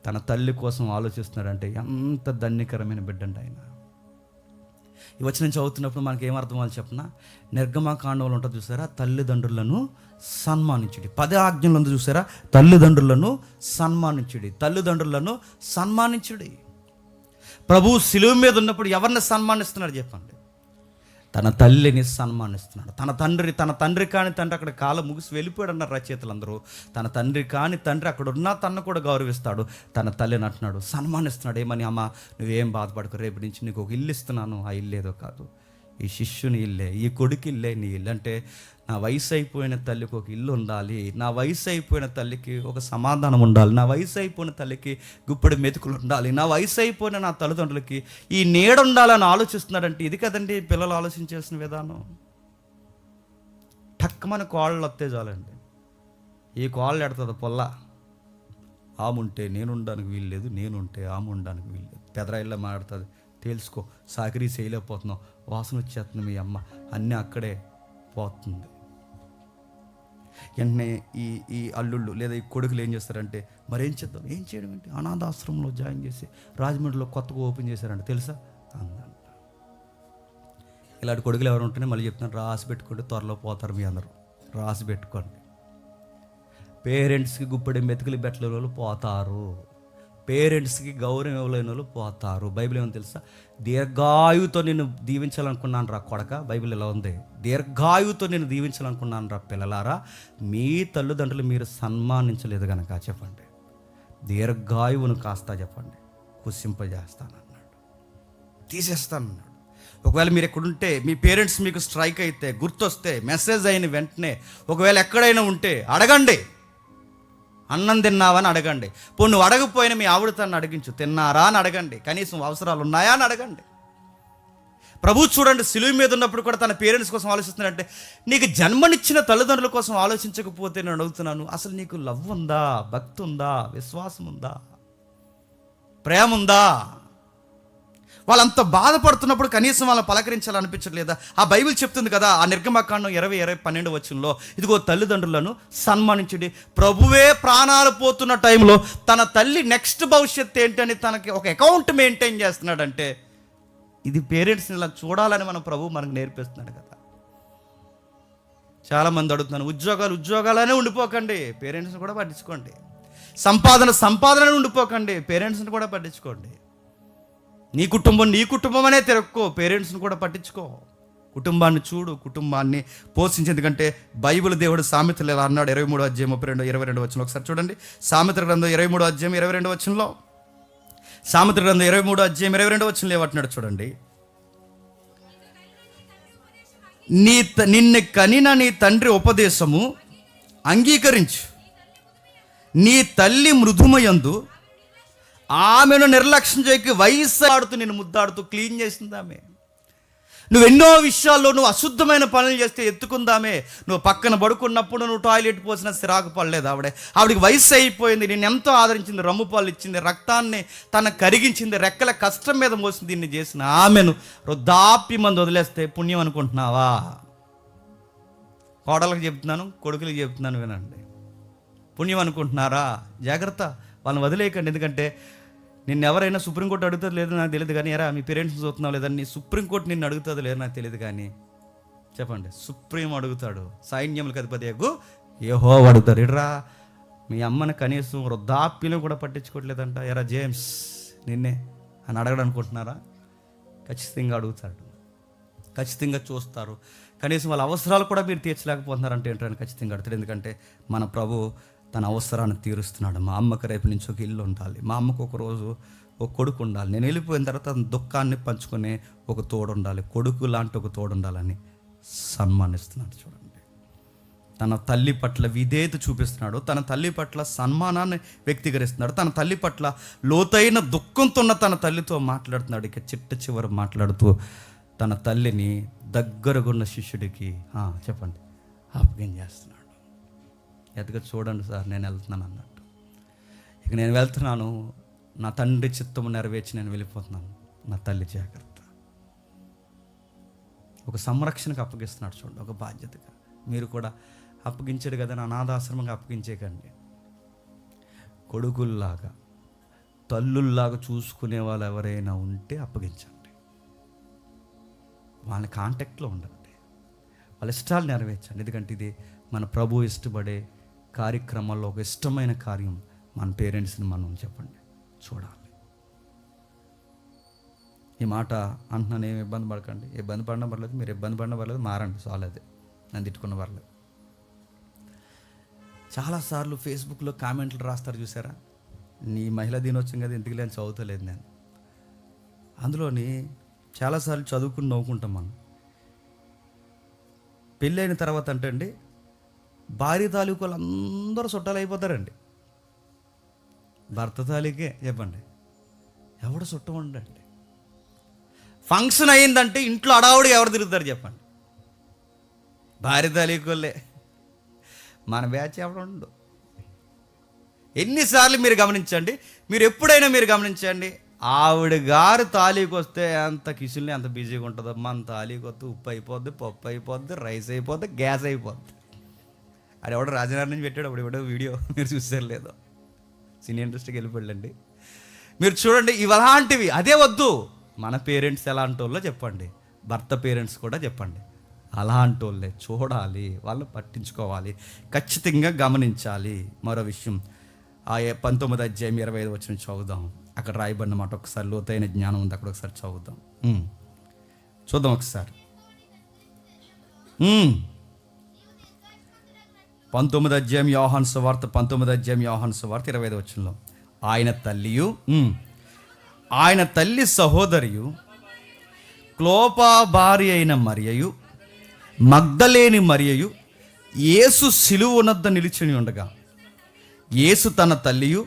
తన తల్లి కోసం ఆలోచిస్తున్నాడంటే ఎంత ధన్యకరమైన బిడ్డండి ఆయన. ఈ వచనం చదువుతున్నప్పుడు మనకి ఏమర్థం అవ్వాలి చెప్పిన, నిర్గమకాండంలో ఉంటుంది చూసారా, తల్లిదండ్రులను సన్మానించుడి. 10 ఆజ్ఞలు ఉంది చూసారా, తల్లిదండ్రులను సన్మానించుడి. ప్రభువు శిలువ మీద ఉన్నప్పుడు ఎవరిని సన్మానిస్తున్నాడు చెప్పండి? తన తల్లిని సన్మానిస్తున్నాడు. తన తండ్రి కాని తండ్రి అక్కడ కాలం ముగిసి వెళ్ళిపోయాడు అన్నారు రచయితలు అందరూ. తన తండ్రి కాని తండ్రి అక్కడ ఉన్నా తన్ను కూడా గౌరవిస్తాడు. తన తల్లిని అంటున్నాడు, సన్మానిస్తున్నాడు. ఏమని? అమ్మ నువ్వేం బాధపడకు, రేపు నుంచి నీకు ఒక ఇల్లు ఇస్తున్నాను. ఆ ఇల్లు ఏదో కాదు, ఈ శిష్యుని ఇల్లే, ఈ కొడుకు ఇల్లే నీ ఇల్లు. అంటే నా వయసు అయిపోయిన తల్లికి ఒక ఇల్లు ఉండాలి, నా వయసు అయిపోయిన తల్లికి ఒక సమాధానం ఉండాలి, నా వయసు అయిపోయిన తల్లికి గుప్పడి మెతుకులు ఉండాలి, నా వయసు అయిపోయిన నా తల్లిదండ్రులకి ఈ నీడ ఉండాలని ఆలోచిస్తున్నాడంటే ఇది కదండి పిల్లలు ఆలోచించేసిన విధానం. టక్కుమని కోళ్ళు వస్తే చాలండి, ఈ కోళ్ళు ఎడుతుంది పొల్ల. ఆముంటే నేను ఉండడానికి వీల్లేదు, నేనుంటే ఆమె ఉండడానికి వీల్లేదు. పెదరాయిల్లో మాట్లాడుతుంది, తెలుసుకో, సాకరీ చేయలేకపోతున్నావు, వాసన వచ్చేస్తుంది మీ అమ్మ, అన్నీ అక్కడే పోతుంది. వెంటనే ఈ అల్లుళ్ళు లేదా ఈ కొడుకులు ఏం చేస్తారంటే, మరేం చేద్దాం, ఏం చేయడం ఏంటి, అనాథాశ్రమంలో జాయిన్ చేసి రాజమండ్రిలో కొత్తగా ఓపెన్ చేశారంట తెలుసా అందంట. ఇలాంటి కొడుకులు ఎవరు ఉంటేనే మళ్ళీ చెప్తున్నారు, రాసి పెట్టుకోండి, త్వరలో పోతారు మీ అందరూ, రాసి పెట్టుకోండి. పేరెంట్స్కి గుప్పడి మెతుకులు బెట్టల వాళ్ళు పోతారు, పేరెంట్స్కి గౌరవం ఇవ్వలేని వాళ్ళు పోతారు. బైబిల్ ఏమో తెలుసా? దీర్ఘాయువుతో నేను దీవించాలనుకున్నాను రా కొడక, బైబిల్ ఇలా ఉంది. దీర్ఘాయువుతో నేను దీవించాలనుకున్నాను రా పిల్లలారా, మీ తల్లిదండ్రులు మీరు సన్మానించలేదు కనుక చెప్పండి, దీర్ఘాయువును కాస్తా చెప్పండి కుసింపజేస్తానన్నాడు, తీసేస్తానన్నాడు. ఒకవేళ మీరు ఎక్కడుంటే మీ పేరెంట్స్ మీకు స్ట్రైక్ అయితే, గుర్తొస్తే, మెసేజ్ అయిన వెంటనే ఒకవేళ ఎక్కడైనా ఉంటే అడగండి. అన్నం తిన్నావని అడగండి. పోనీ నువ్వు అడగపోయినా మీ ఆవిడ తను అడిగించు, తిన్నారా అని అడగండి. కనీసం అవసరాలు ఉన్నాయా అని అడగండి. ప్రభు చూడండి, సిలువ మీద ఉన్నప్పుడు కూడా తన పేరెంట్స్ కోసం ఆలోచిస్తున్నాడంటే, నీకు జన్మనిచ్చిన తల్లిదండ్రుల కోసం ఆలోచించకపోతే నేను అడుగుతున్నాను, అసలు నీకు లవ్ ఉందా, భక్తి ఉందా, విశ్వాసం ఉందా, ప్రేమ ఉందా? వాళ్ళంత బాధపడుతున్నప్పుడు కనీసం వాళ్ళని పలకరించాలనిపించట్లేదా? ఆ బైబిల్ చెప్తుంది కదా, ఆ నిర్గమకాండం 20:12 వచనంలో, ఇదిగో తల్లిదండ్రులను సన్మానించుడి. ప్రభువే ప్రాణాలు పోతున్న టైంలో తన తల్లి నెక్స్ట్ భవిష్యత్తు ఏంటని తనకి ఒక అకౌంట్ మెయింటైన్ చేస్తున్నాడంటే, ఇది పేరెంట్స్ని ఇలా చూడాలని మన ప్రభు మనకు నేర్పిస్తున్నాడు కదా. చాలామంది అడుగుతున్నాను, ఉద్యోగాలనే ఉండిపోకండి, పేరెంట్స్ని కూడా పట్టించుకోండి. సంపాదననే ఉండిపోకండి, పేరెంట్స్ని కూడా పట్టించుకోండి. నీ కుటుంబం అనే తిరక్కో, పేరెంట్స్ని కూడా పట్టించుకో. కుటుంబాన్ని చూడు, కుటుంబాన్ని పోషించి. ఎందుకంటే బైబిల్ దేవుడు సామెతలు ఎలా అన్నాడు? 23:22 వచనంలో ఒకసారి చూడండి. సామెతల గ్రంథం 23:22 వచనంలో, సామెతల గ్రంథం 23:22 వచనంలో ఏమంటున్నాడు చూడండి. నిన్ను కనిన నీ తండ్రి ఉపదేశము అంగీకరించు, నీ తల్లి మృదుమయందు ఆమెను నిర్లక్ష్యం చేయకి, వయసు ఆడుతూ నిన్ను ముద్దాడుతూ క్లీన్ చేసిందామే. నువ్వు ఎన్నో విషయాల్లో నువ్వు అశుద్ధమైన పనులు చేస్తే ఎత్తుకుందామే. నువ్వు పక్కన పడుకున్నప్పుడు నువ్వు టాయిలెట్ పోసిన సిరాకు పడలేదు ఆవిడికి వయసు అయిపోయింది, నేను ఎంతో ఆదరించింది, రమ్ము పాలు ఇచ్చింది, రక్తాన్ని తన కరిగించింది, రెక్కల కష్టం మీద మోసింది. దీన్ని చేసిన ఆమెను వృద్ధాప్య మంది వదిలేస్తే పుణ్యం అనుకుంటున్నావా? కోడలకు చెప్తున్నాను, కొడుకులకు చెప్తున్నాను, వినండి. పుణ్యం అనుకుంటున్నారా? జాగ్రత్త, వాళ్ళని వదిలేయకండి. ఎందుకంటే నిన్ను ఎవరైనా సుప్రీంకోర్టు అడుగుతుంది లేదు నాకు తెలియదు కానీ, ఎరా మీ పేరెంట్స్ చూస్తున్నావు లేదని సుప్రీంకోర్టు నిన్ను అడుగుతుంది లేదు నాకు తెలియదు కానీ, చెప్పండి, సుప్రీం అడుగుతాడు. సైన్యములకు అధిపతి యెహోవా అడుగుతాడు. ఇడ్రా మీ అమ్మని కనీసం వృద్ధాప్యం కూడా పట్టించుకోవట్లేదంట, ఎరా జేమ్స్ నిన్నే అని అడగడం అనుకుంటున్నారా? ఖచ్చితంగా అడుగుతాడు, ఖచ్చితంగా చూస్తారు. కనీసం వాళ్ళ అవసరాలు కూడా మీరు తీర్చలేకపోతున్నారంటే ఏంటని ఖచ్చితంగా అడుగుతాడు. ఎందుకంటే మన ప్రభు తన అవసరాన్ని తీరుస్తున్నాడు. మా అమ్మకు రేపు నుంచి ఒక ఇల్లు ఉండాలి, మా అమ్మకు ఒకరోజు ఒక కొడుకు ఉండాలి, నేను వెళ్ళిపోయిన తర్వాత దుఃఖాన్ని పంచుకునే ఒక తోడు ఉండాలి, కొడుకు లాంటి ఒక తోడు ఉండాలని సన్మానిస్తున్నాడు. చూడండి, తన తల్లి పట్ల విధేయత చూపిస్తున్నాడు, తన తల్లి పట్ల సన్మానాన్ని వ్యక్తీకరిస్తున్నాడు, తన తల్లి పట్ల లోతైన దుఃఖంతో ఉన్న తన తల్లితో మాట్లాడుతున్నాడు. ఇక చివరి మాట్లాడుతూ తన తల్లిని దగ్గరగున్న శిష్యుడికి చెప్పండి అప్పగించేస్తున్నాడు. చేస్తున్నాడు. ఎదుగా చూడండి సార్, నేను వెళ్తున్నాను అన్నట్టు. ఇక నేను వెళ్తున్నాను, నా తండ్రి చిత్తము నెరవేర్చి నేను వెళ్ళిపోతున్నాను, నా తల్లి జాగ్రత్త. ఒక సంరక్షణకు అప్పగిస్తున్నాడు. చూడండి, ఒక బాధ్యతగా. మీరు కూడా అప్పగించాడు కదా, నా అనాథాశ్రమంగా అప్పగించేకండి. కొడుకుల్లాగా తల్లుల్లాగా చూసుకునే వాళ్ళు ఎవరైనా ఉంటే అప్పగించండి. వాళ్ళ కాంటాక్ట్లో ఉండండి, వాళ్ళ ఇష్టాలు నెరవేర్చండి. ఎందుకంటే ఇది మన ప్రభు ఇష్టపడే కార్యక్రమాల్లో ఒక ఇష్టమైన కార్యం. మన పేరెంట్స్ని మనం చెప్పండి చూడాలి. ఈ మాట అంటున్నాను, ఏమి ఇబ్బంది పడకండి. ఇబ్బంది పడడం పర్లేదు, మీరు ఇబ్బంది పడడం పర్లేదు, మారండి, చాలదే, నన్ను తిట్టుకున్న పర్లేదు. చాలాసార్లు ఫేస్బుక్లో కామెంట్లు రాస్తారు చూసారా, నీ మహిళా దినోత్సవం కదా ఎందుకు లేని చదువుతలేదు నేను. అందులోని చాలాసార్లు చదువుకుని నవ్వుకుంటాం మనం. పెళ్ళైన తర్వాత అంటే అండి, భార్య తాలూకులు అందరూ చుట్టాలు అయిపోతారండి. భర్త తాలూకే చెప్పండి ఎవడు చుట్టం ఉండండి. ఫంక్షన్ అయిందంటే ఇంట్లో అడావుడు ఎవరు తిరుగుతారు చెప్పండి? భార్య తాలూకులే. మన బ్యాచ్ ఎవడు. ఎన్నిసార్లు మీరు గమనించండి, మీరు ఎప్పుడైనా మీరు గమనించండి, ఆవిడ గారు తాలీకి వస్తే అంత కిచెన్లో ఎంత బిజీగా ఉంటుందో, మన తాలీకి వస్తే ఉప్పు అయిపోద్ది, పప్పు అయిపోద్ది, రైస్ అయిపోద్ది, గ్యాస్ అయిపోద్ది. అది ఎవడో రాజనారాయణ నుంచి పెట్టాడు అప్పుడు ఎవడో వీడియో, మీరు చూసారు లేదో, సినీ ఇండస్ట్రీకి వెళ్ళిపోయిందండి. మీరు చూడండి, ఇవలాంటివి అదే వద్దు. మన పేరెంట్స్ ఎలాంటి వాళ్ళో చెప్పండి, భర్త పేరెంట్స్ కూడా చెప్పండి, అలాంటి వాళ్ళే చూడాలి, వాళ్ళని పట్టించుకోవాలి, ఖచ్చితంగా గమనించాలి. మరో విషయం, ఆ 19వ అధ్యాయం 25వ వచనం చదువుదాం. అక్కడ రాయబడిన మాట ఒకసారి, లోతైన జ్ఞానం ఉంది అక్కడ, ఒకసారి చదువుదాం. చూద్దాం ఒకసారి. 19వ అధ్యాయం యోహాను సువార్త, 19వ అధ్యాయం యోహాను సువార్త 25వ వచనంలో, ఆయన తల్లి సహోదరియు క్లోపా భార్య అయిన మరియయు మగ్దలేని మరియయు యేసు సిలువనొద్ద నిలిచిని ఉండగా, యేసు తన తల్లియు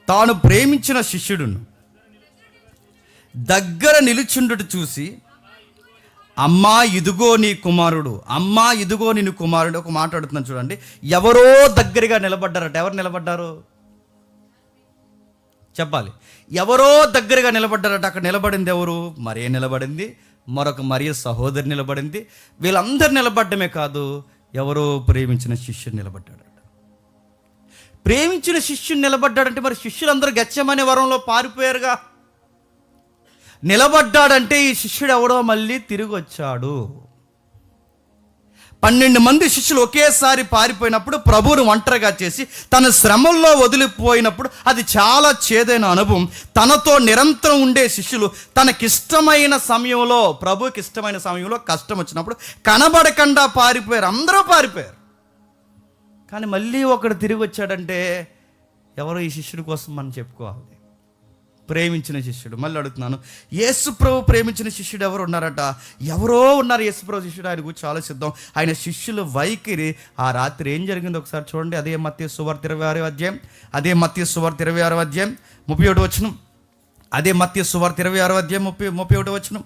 తాను ప్రేమించిన శిష్యుడును దగ్గర నిలుచుండుట చూసి, అమ్మా ఇదిగో నీ కుమారుడు, అమ్మా ఇదిగో నీ కుమారుడు. ఒక మాట అడుగుతున్నాను చూడండి, ఎవరో దగ్గరగా నిలబడ్డారట. ఎవరు నిలబడ్డారు చెప్పాలి? ఎవరో దగ్గరగా నిలబడ్డారట. అక్కడ నిలబడింది ఎవరు? మరియ నిలబడింది, మరొక మరియ సహోదరి నిలబడింది. వీళ్ళందరూ నిలబడ్డమే కాదు, ఎవరో ప్రేమించిన శిష్యుడు నిలబడ్డాడట. ప్రేమించిన శిష్యుడు నిలబడ్డాడంటే మరి శిష్యులందరూ గెత్సేమనే వనంలో పారిపోయారుగా. నిలబడ్డాడంటే ఈ శిష్యుడు ఎవడో మళ్ళీ తిరిగి వచ్చాడు. 12 మంది శిష్యులు ఒకేసారి పారిపోయినప్పుడు, ప్రభువును ఒంటరిగా చేసి తన శ్రమల్లో వదిలిపోయినప్పుడు అది చాలా చేదైన అనుభవం. తనతో నిరంతరం ఉండే శిష్యులు తనకిష్టమైన సమయంలో, ప్రభువుకి ఇష్టమైన సమయంలో కష్టం వచ్చినప్పుడు కనబడకుండా పారిపోయారు. అందరూ పారిపోయారు. కానీ మళ్ళీ ఒకడు తిరిగి వచ్చాడంటే ఎవరో ఈ శిష్యుడి కోసం మనం చెప్పుకోవాలి. ప్రేమించిన శిష్యుడు. మళ్ళీ అడుగుతున్నాను, యేసుప్రభు ప్రేమించిన శిష్యుడు ఎవరు ఉన్నారట? ఎవరో ఉన్నారు యేసుప్రభు శిష్యుడు. ఆయన గురించి ఆలోచిద్దాం. ఆయన శిష్యుల వైఖరి ఆ రాత్రి ఏం జరిగిందో ఒకసారి చూడండి. అదే మత్తయి సువార్త 26వ అధ్యాయం, అదే మత్తయి సువార్త 26వ అధ్యాయం 31వ వచనం, అదే మత్తయి సువార్త 26వ అధ్యాయం 31వ వచనం.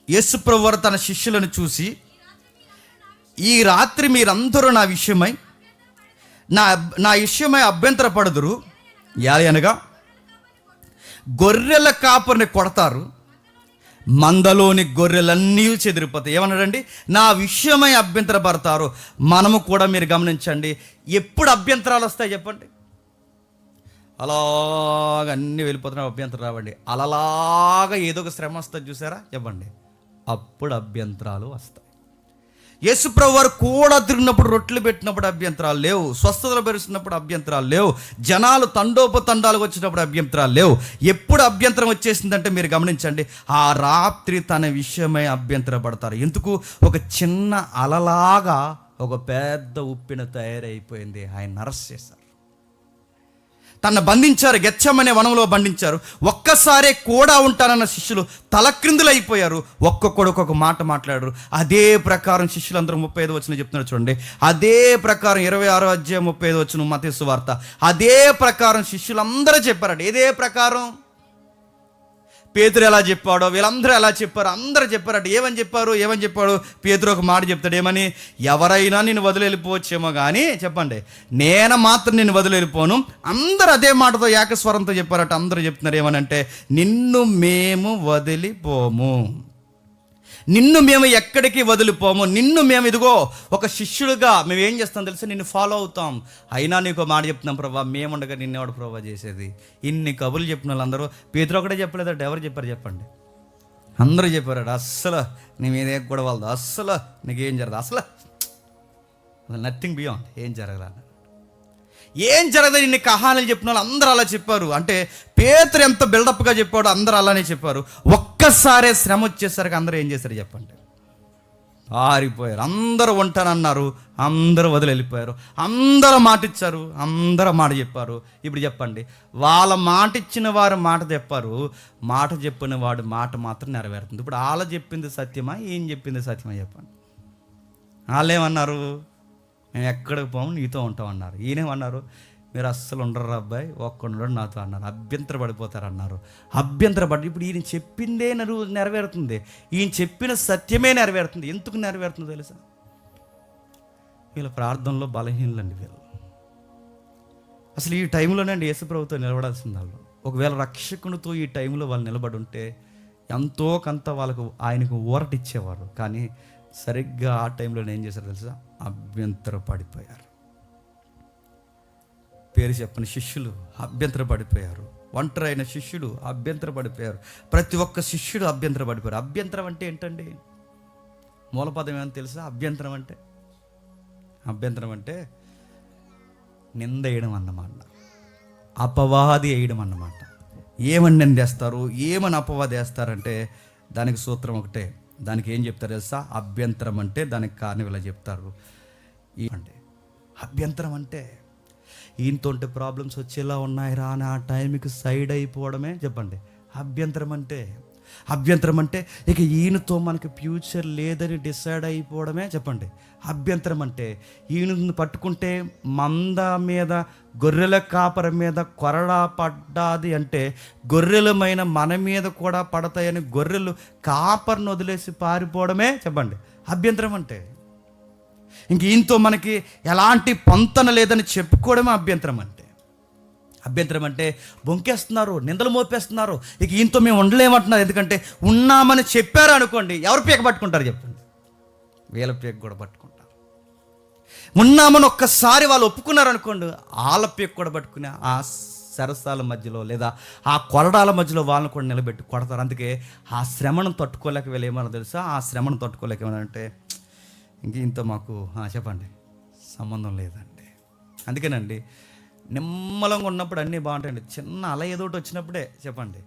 యేసుప్రభు వారు తన శిష్యులను చూసి, ఈ రాత్రి మీరందరూ నా విషయమై అభ్యంతరపడుదురు. అనగా గొర్రెల కాపరిని కొడతారు, మందలోని గొర్రెలన్నీ చెదిరిపోతాయి. ఏమన్నాడండి? నా విషయమై అభ్యంతరపడతారు. మనము కూడా మీరు గమనించండి, ఎప్పుడు అభ్యంతరాలు వస్తాయి చెప్పండి? అలాగా అన్నీ వెళ్ళిపోతున్నా అభ్యంతరం రావండి. అలాగా ఏదో ఒక శ్రమ వస్తుంది చూసారా చెప్పండి, అప్పుడు అభ్యంతరాలు వస్తాయి. యేసుప్రభు వారు కూడా తిరిగినప్పుడు, రొట్టెలు పెట్టినప్పుడు అభ్యంతరాలు లేవు. స్వస్థతలు పెరుస్తున్నప్పుడు అభ్యంతరాలు లేవు. జనాలు తండోపతండాలు వచ్చినప్పుడు అభ్యంతరాలు లేవు. ఎప్పుడు అభ్యంతరం వచ్చేసిందంటే మీరు గమనించండి, ఆ రాత్రి తన విషయమై అభ్యంతరపడతారు. ఎందుకు? ఒక చిన్న అలలాగా ఒక పెద్ద ఉప్పెన తయారైపోయింది. ఆయన అరెస్ట్ చేశారు, తను బంధించారు, గెత్సేమనే వనంలో బంధించారు. ఒక్కసారే కూడా ఉంటానన్న శిష్యులు తలక్రిందులు అయిపోయారు. ఒక్కొక్కడు ఒక్కొక్క మాట మాట్లాడారు. అదే ప్రకారం శిష్యులందరూ 35వ వచనం చెప్తున్నారు చూడండి. అదే ప్రకారం 26వ అధ్యాయం 35వ వచనం మత్తయి సువార్త. అదే ప్రకారం శిష్యులందరూ చెప్పారట. ఇదే ప్రకారం పేతురు ఎలా చెప్పాడో వీళ్ళందరూ ఎలా చెప్పారు, అందరూ చెప్పారట. ఏమని చెప్పాడు? పేతురు ఒక మాట చెప్తాడు. ఏమని? ఎవరైనా నిన్ను వదిలిపోవచ్చేమో కానీ చెప్పండి, నేను మాత్రం నిన్ను వదిలిపోను. అందరూ అదే మాటతో ఏకస్వరంతో చెప్పారట. అందరూ చెప్తున్నారు ఏమనంటే, నిన్ను మేము వదిలిపోము, నిన్ను మేము ఎక్కడికి వదిలిపోము, నిన్ను మేము ఇదిగో ఒక శిష్యుడిగా మేము ఏం చేస్తాం తెలుసా, నిన్ను ఫాలో అవుతాం. అయినా నీకు మాట చెప్తున్నాం ప్రభా, మేముండగా నిన్నెవడు ప్రభా చేసేది? ఇన్ని కబుర్లు చెప్పిన వాళ్ళందరూ, పేతురు ఒకటే చెప్పలేదట. ఎవరు చెప్పారు చెప్పండి? అందరూ చెప్పారట. అస్సలు నీ మీద కూడా వాళ్ళదు, అస్సలు నీకేం జరగదు, అసలు నథింగ్ బియాండ్, ఏం జరగదు, ఏం జరగదు. ఇన్ని కహానీలు చెప్పిన వాళ్ళు అందరూ అలా చెప్పారు. అంటే పేతురు ఎంత బిల్డప్గా చెప్పాడో అందరూ అలానే చెప్పారు. ఒక్కసారే శ్రమ వచ్చేసరికి అందరూ ఏం చేశారు చెప్పండి? ఆరిపోయారు. అందరూ ఉంటానన్నారు, అందరూ వదిలి వెళ్ళిపోయారు. అందరూ మాట ఇచ్చారు, అందరూ మాట చెప్పారు. ఇప్పుడు చెప్పండి, వాళ్ళ మాట ఇచ్చిన వారు మాట చెప్పారు, మాట చెప్పిన వాడు మాట మాత్రం నెరవేరుతుంది. ఇప్పుడు వాళ్ళ చెప్పింది సత్యమా, ఏం చెప్పింది సత్యమా చెప్పండి? వాళ్ళు ఏమన్నారు? మేము ఎక్కడికి పోము, నీతో ఉంటాం అన్నారు. ఈయనేమన్నారు? మీరు అస్సలు ఉండరు అబ్బాయి, ఒక్కడు నాతో అన్నారు. అభ్యంతరపడిపోతారు అన్నారు. అభ్యంతరపడి ఇప్పుడు ఈయన చెప్పిందే నెరవేరుతుంది, ఈయన చెప్పిన సత్యమే నెరవేరుతుంది. ఎందుకు నెరవేరుతుందో తెలుసా? వీళ్ళ ప్రార్థనలో బలహీనులండి వీళ్ళు. అసలు ఈ టైంలోనే అండి యేసుప్రభుతో నిలబడాల్సింది వాళ్ళు. ఒకవేళ రక్షకునితో ఈ టైంలో వాళ్ళు నిలబడి ఉంటే ఎంతో కొంత వాళ్ళకు ఆయనకు ఊరటిచ్చేవారు. కానీ సరిగ్గా ఆ టైంలో ఏం చేశారు తెలుసా? అభ్యంతరపడిపోయారు. పేరు చెప్పని శిష్యులు అభ్యంతరపడిపోయారు. ఒంటరైన శిష్యుడు అభ్యంతరపడిపోయారు. ప్రతి ఒక్క శిష్యుడు అభ్యంతరపడిపోయారు. అభ్యంతరం అంటే ఏంటండి? మూలపదం ఏమని తెలుసా? అభ్యంతరం అంటే నింద వేయడం అన్నమాట, అపవాది వేయడం అన్నమాట. ఏమని నిందేస్తారు, ఏమని అపవాది వేస్తారంటే దానికి సూత్రం ఒకటే. దానికి ఏం చెప్తారు తెలుసా? అభ్యంతరం అంటే దానికి కారణం ఇలా చెప్తారు. అంటే అభ్యంతరం అంటే ఈయనతో ఉంటే ప్రాబ్లమ్స్ వచ్చేలా ఉన్నాయిరా అని ఆ టైంకి సైడ్ అయిపోవడమే చెప్పండి అభ్యంతరం అంటే. అభ్యంతరం అంటే ఇక ఈయనతో మనకి ఫ్యూచర్ లేదని డిసైడ్ అయిపోవడమే చెప్పండి అభ్యంతరం అంటే. ఈయనను పట్టుకుంటే మంద మీద, గొర్రెల కాపర మీద కొరడా పడ్డాది అంటే గొర్రెలమైన మన మీద కూడా పడతాయని గొర్రెలు కాపర్ను వదిలేసి పారిపోవడమే చెప్పండి అభ్యంతరం అంటే. ఇంక ఈయనతో మనకి ఎలాంటి పొంతన లేదని చెప్పుకోవడమే అభ్యంతరం అంటే. అభ్యంతరం అంటే బొంకేస్తున్నారు, నిందలు మోపేస్తున్నారు, ఇక ఈయనతో మేము ఉండలేమంటున్నారు. ఎందుకంటే ఉన్నామని చెప్పారు అనుకోండి, ఎవరు పీక పట్టుకుంటారు చెప్పండి? వీళ్ళ పీక కూడా పట్టుకుంటారు. ఉన్నామని ఒక్కసారి వాళ్ళు ఒప్పుకున్నారు అనుకోండి, వాళ్ళ పీక కూడా పట్టుకుని ఆ సరసాల మధ్యలో లేదా ఆ కొరడాల మధ్యలో వాళ్ళని కూడా నిలబెట్టి కొడతారు. అందుకే ఆ శ్రమను తట్టుకోలేక వీళ్ళు ఏమన్నా తెలుసా? ఆ శ్రమను తట్టుకోలేక ఏమనంటే ఇంక ఇంత మాకు చెప్పండి సంబంధం లేదండి. అందుకేనండి నిమ్మలంగా ఉన్నప్పుడు అన్నీ బాగుంటాయండి. చిన్న అల ఏదోటి వచ్చినప్పుడే చెప్పండి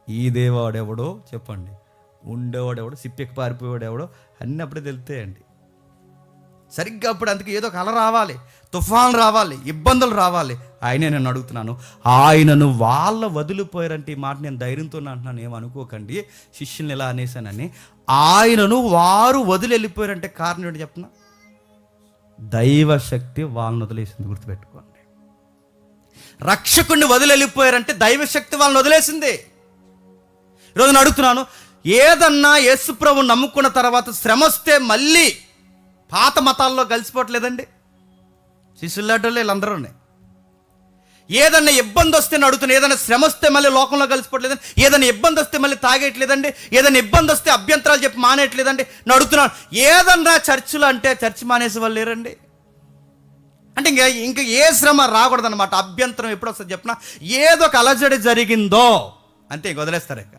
ఈ దేవాడెవడో చెప్పండి, ఉండేవాడెవడో, సిప్పెక్కి పారిపోయేవాడెవడో అన్నీ అప్పుడే తెలుస్తాయండి సరిగ్గా అప్పుడు. అందుకే ఏదో ఒక అల రావాలి, తుఫాన్ రావాలి, ఇబ్బందులు రావాలి. ఆయనే నేను అడుగుతున్నాను, ఆయనను వాళ్ళ వదిలిపోయారంటే ఈ మాట నేను ధైర్యంతో అంటున్నాను, ఏమనుకోకండి శిష్యుల్ని ఎలా అనేసానని. ఆయనను వారు వదిలి వెళ్ళిపోయారంటే కారణం ఏంటి చెప్పనా? దైవశక్తి వాళ్ళని వదిలేసింది. గుర్తుపెట్టుకోండి, రక్షకుడిని వదిలి వెళ్ళిపోయారంటే దైవశక్తి వాళ్ళని వదిలేసింది. ఈరోజు నేను అడుగుతున్నాను, ఏదన్నా యేసుప్రభుని నమ్ముకున్న తర్వాత శ్రమ వస్తే మళ్ళీ పాత మతాల్లో కలిసిపోవట్లేదండి శిష్యులాటోళ్ళు వీళ్ళందరూ. ఏదన్నా ఇబ్బంది వస్తే అడుగుతున్నా, ఏదైనా శ్రమ వస్తే మళ్ళీ లోకంలో కలిసిపోవట్లేదండి, ఏదైనా ఇబ్బంది వస్తే మళ్ళీ తాగేయట్లేదండి, ఏదైనా ఇబ్బంది వస్తే అభ్యంతరాలు చెప్పి మానేయట్లేదండి. నేను అడుగుతున్నాను, ఏదన్నా చర్చిలో అంటే చర్చి మానేసే వాళ్ళు లేరండి. అంటే ఇంకా ఏ శ్రమ రాకూడదన్నమాట. అభ్యంతరం ఎప్పుడు వస్తుంది చెప్పిన, ఏదో ఒక అలజడి జరిగిందో అంతే, వదిలేస్తారు, ఇక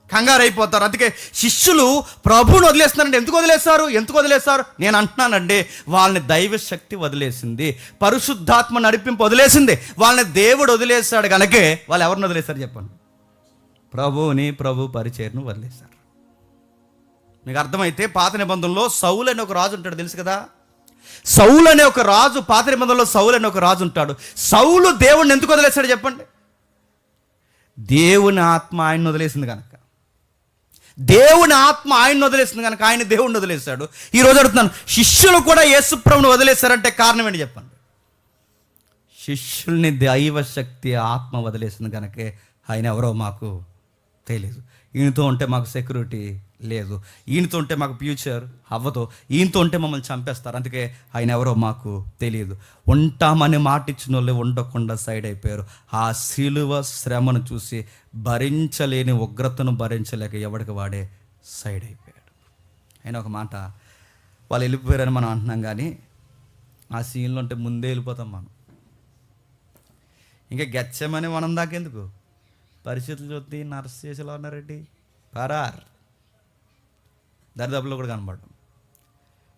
కంగారు అయిపోతారు. అందుకే శిష్యులు ప్రభువుని వదిలేస్తున్నారంటే ఎందుకు వదిలేస్తారు? నేను అంటున్నానండి, వాళ్ళని దైవశక్తి వదిలేసింది, పరిశుద్ధాత్మ నడిపింపు వదిలేసింది, వాళ్ళని దేవుడు వదిలేశాడు కనుకే వాళ్ళు ఎవరిని వదిలేశారు చెప్పండి? ప్రభువుని, ప్రభు పరిచర్ను వదిలేశారు. మీకు అర్థమైతే పాత నిబంధనలో సౌలు అనే ఒక రాజు ఉంటాడు, తెలుసు కదా? సౌలు అనే ఒక రాజు, పాత నిబంధనలో సౌలు అనే ఒక రాజు ఉంటాడు. సౌలు దేవుడిని ఎందుకు వదిలేశాడు చెప్పండి? దేవుని ఆత్మ ఆయన్ని వదిలేసింది కనుక. దేవుని ఆత్మ ఆయన్ని వదిలేసింది కనుక ఆయన దేవుడిని వదిలేశాడు. ఈరోజు అడుగుతున్నాను, శిష్యులు కూడా యేసుప్రభుని వదిలేశారంటే కారణం ఏంటి చెప్పండి? శిష్యుల్ని దైవశక్తి ఆత్మ వదిలేసింది కనుకే ఆయన ఎవరో మాకు తెలియదు. ఈయనతో ఉంటే మాకు సెక్యూరిటీ లేదు, ఈయనతో ఉంటే మాకు ఫ్యూచర్ అవ్వదు, ఈయనతో ఉంటే మమ్మల్ని చంపేస్తారు, అందుకే ఆయన ఎవరో మాకు తెలియదు. ఉంటామని మాటిచ్చిన వాళ్ళు ఉండకుండా సైడ్ అయిపోయారు. ఆ శిలువ శ్రమను చూసి భరించలేని ఉగ్రతను భరించలేక ఎవడికి వాడే సైడ్ అయిపోయాడు. అయినా ఒక మాట, వాళ్ళు వెళ్ళిపోయారని మనం అంటున్నాం, కానీ ఆ సీన్లో ఉంటే ముందే వెళ్ళిపోతాం మనం. ఇంకా గెచ్చమని మనం దాకెందుకు? పరిస్థితులు చూస్తే నర్స్ చేసేలా ఉన్నారండి, పరార్ దరిదాపులో కూడా కనబడడం.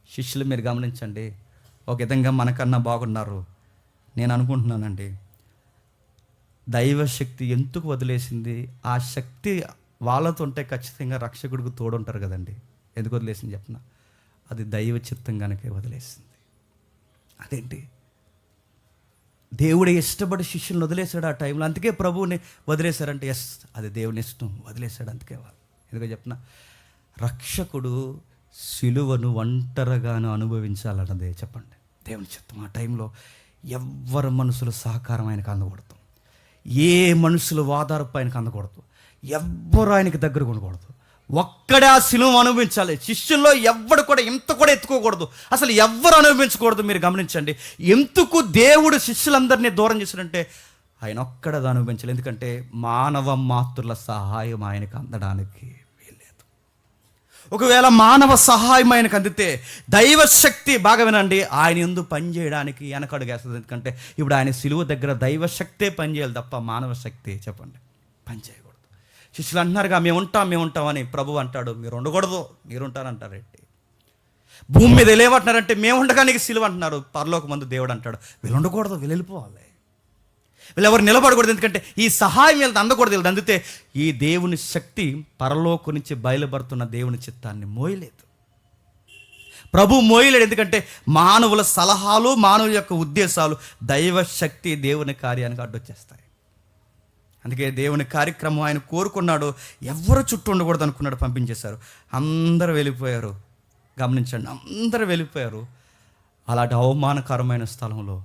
శిష్యులు మీరు గమనించండి, ఒక విధంగా మనకన్నా బాగున్నారు. నేను అనుకుంటున్నానండి, దైవశక్తి ఎందుకు వదిలేసింది? ఆ శక్తి వాళ్ళతో ఉంటే ఖచ్చితంగా రక్షకుడికి తోడుంటారు కదండి. ఎందుకు వదిలేసింది చెప్పిన? అది దైవ చిత్తం కనుకే వదిలేసింది. అదేంటి? దేవుడే ఇష్టపడి శిష్యులను వదిలేశాడు ఆ టైంలో, అందుకే ప్రభువుని వదిలేశారంటే ఎస్ అది దేవుని ఇష్టం, వదిలేశాడు. అందుకే వాళ్ళు ఎందుకో చెప్పిన, రక్షకుడు సిలువను ఒంటరిగాను అనుభవించాలన్నదే చెప్పండి దేవుని చిత్తం. ఆ టైంలో ఎవ్వరు మనుషులు సహకారం ఆయనకు అందకూడదు, ఏ మనుషులు వాదార్పు ఆయనకు అందకూడదు, ఎవ్వరు ఆయనకి దగ్గర ఉండకూడదు, ఒక్కడే ఆ సిలువను అనుభవించాలి. శిష్యుల్లో ఎవ్వడు కూడా ఇంత కూడా ఎత్తుకోకూడదు, అసలు ఎవ్వరు అనుభవించకూడదు. మీరు గమనించండి, ఎందుకు దేవుడు శిష్యులందరినీ దూరం చేశాడంటే ఆయన ఒక్కడది అనుభవించాలి. ఎందుకంటే మానవ మాతృల సహాయం ఆయనకు అందడానికి వీల్లేదు. ఒకవేళ మానవ సహాయం ఆయనకు అందితే దైవశక్తి, బాగా వినండి, ఆయన యందు పనిచేయడానికి వెనకడుగేస్తుంది. ఎందుకంటే ఇప్పుడు ఆయన సిలువ దగ్గర దైవశక్తే పనిచేయాలి తప్ప మానవ శక్తి చెప్పండి పనిచేయకూడదు. శిష్యులు అంటున్నారుగా మేము ఉంటాం అని, ప్రభు అంటాడు మీరు ఉండకూడదు, మీరుంటారంటారేంటి? భూమి మీద వెళ్ళేమంటున్నారంటే మేము ఉండగా నీకు సిలువ అంటున్నారు. పరలోక మందు దేవుడు అంటాడు వీళ్ళు ఉండకూడదు, వీళ్ళు వెళ్ళిపోవాలి, వీళ్ళు ఎవరు నిలబడకూడదు, ఎందుకంటే ఈ సహాయం వీళ్ళకి అందకూడదు. వీళ్ళు అందితే ఈ దేవుని శక్తి పరలోకం నుంచి బయలుపడుతున్న దేవుని చిత్తాన్ని మోయలేదు, ప్రభు మోయలేడు. ఎందుకంటే మానవుల సలహాలు, మానవుల యొక్క ఉద్దేశాలు దైవ శక్తి దేవుని కార్యానికి అడ్డొచ్చేస్తాయి. అందుకే దేవుని కార్యక్రమం ఆయన కోరుకున్నాడు, ఎవరు చుట్టూ ఉండకూడదు అనుకున్నాడు, పంపించేశారు. అందరూ వెళ్ళిపోయారు. గమనించండి, అందరూ వెళ్ళిపోయారు. అలాంటి అవమానకరమైన స్థలంలో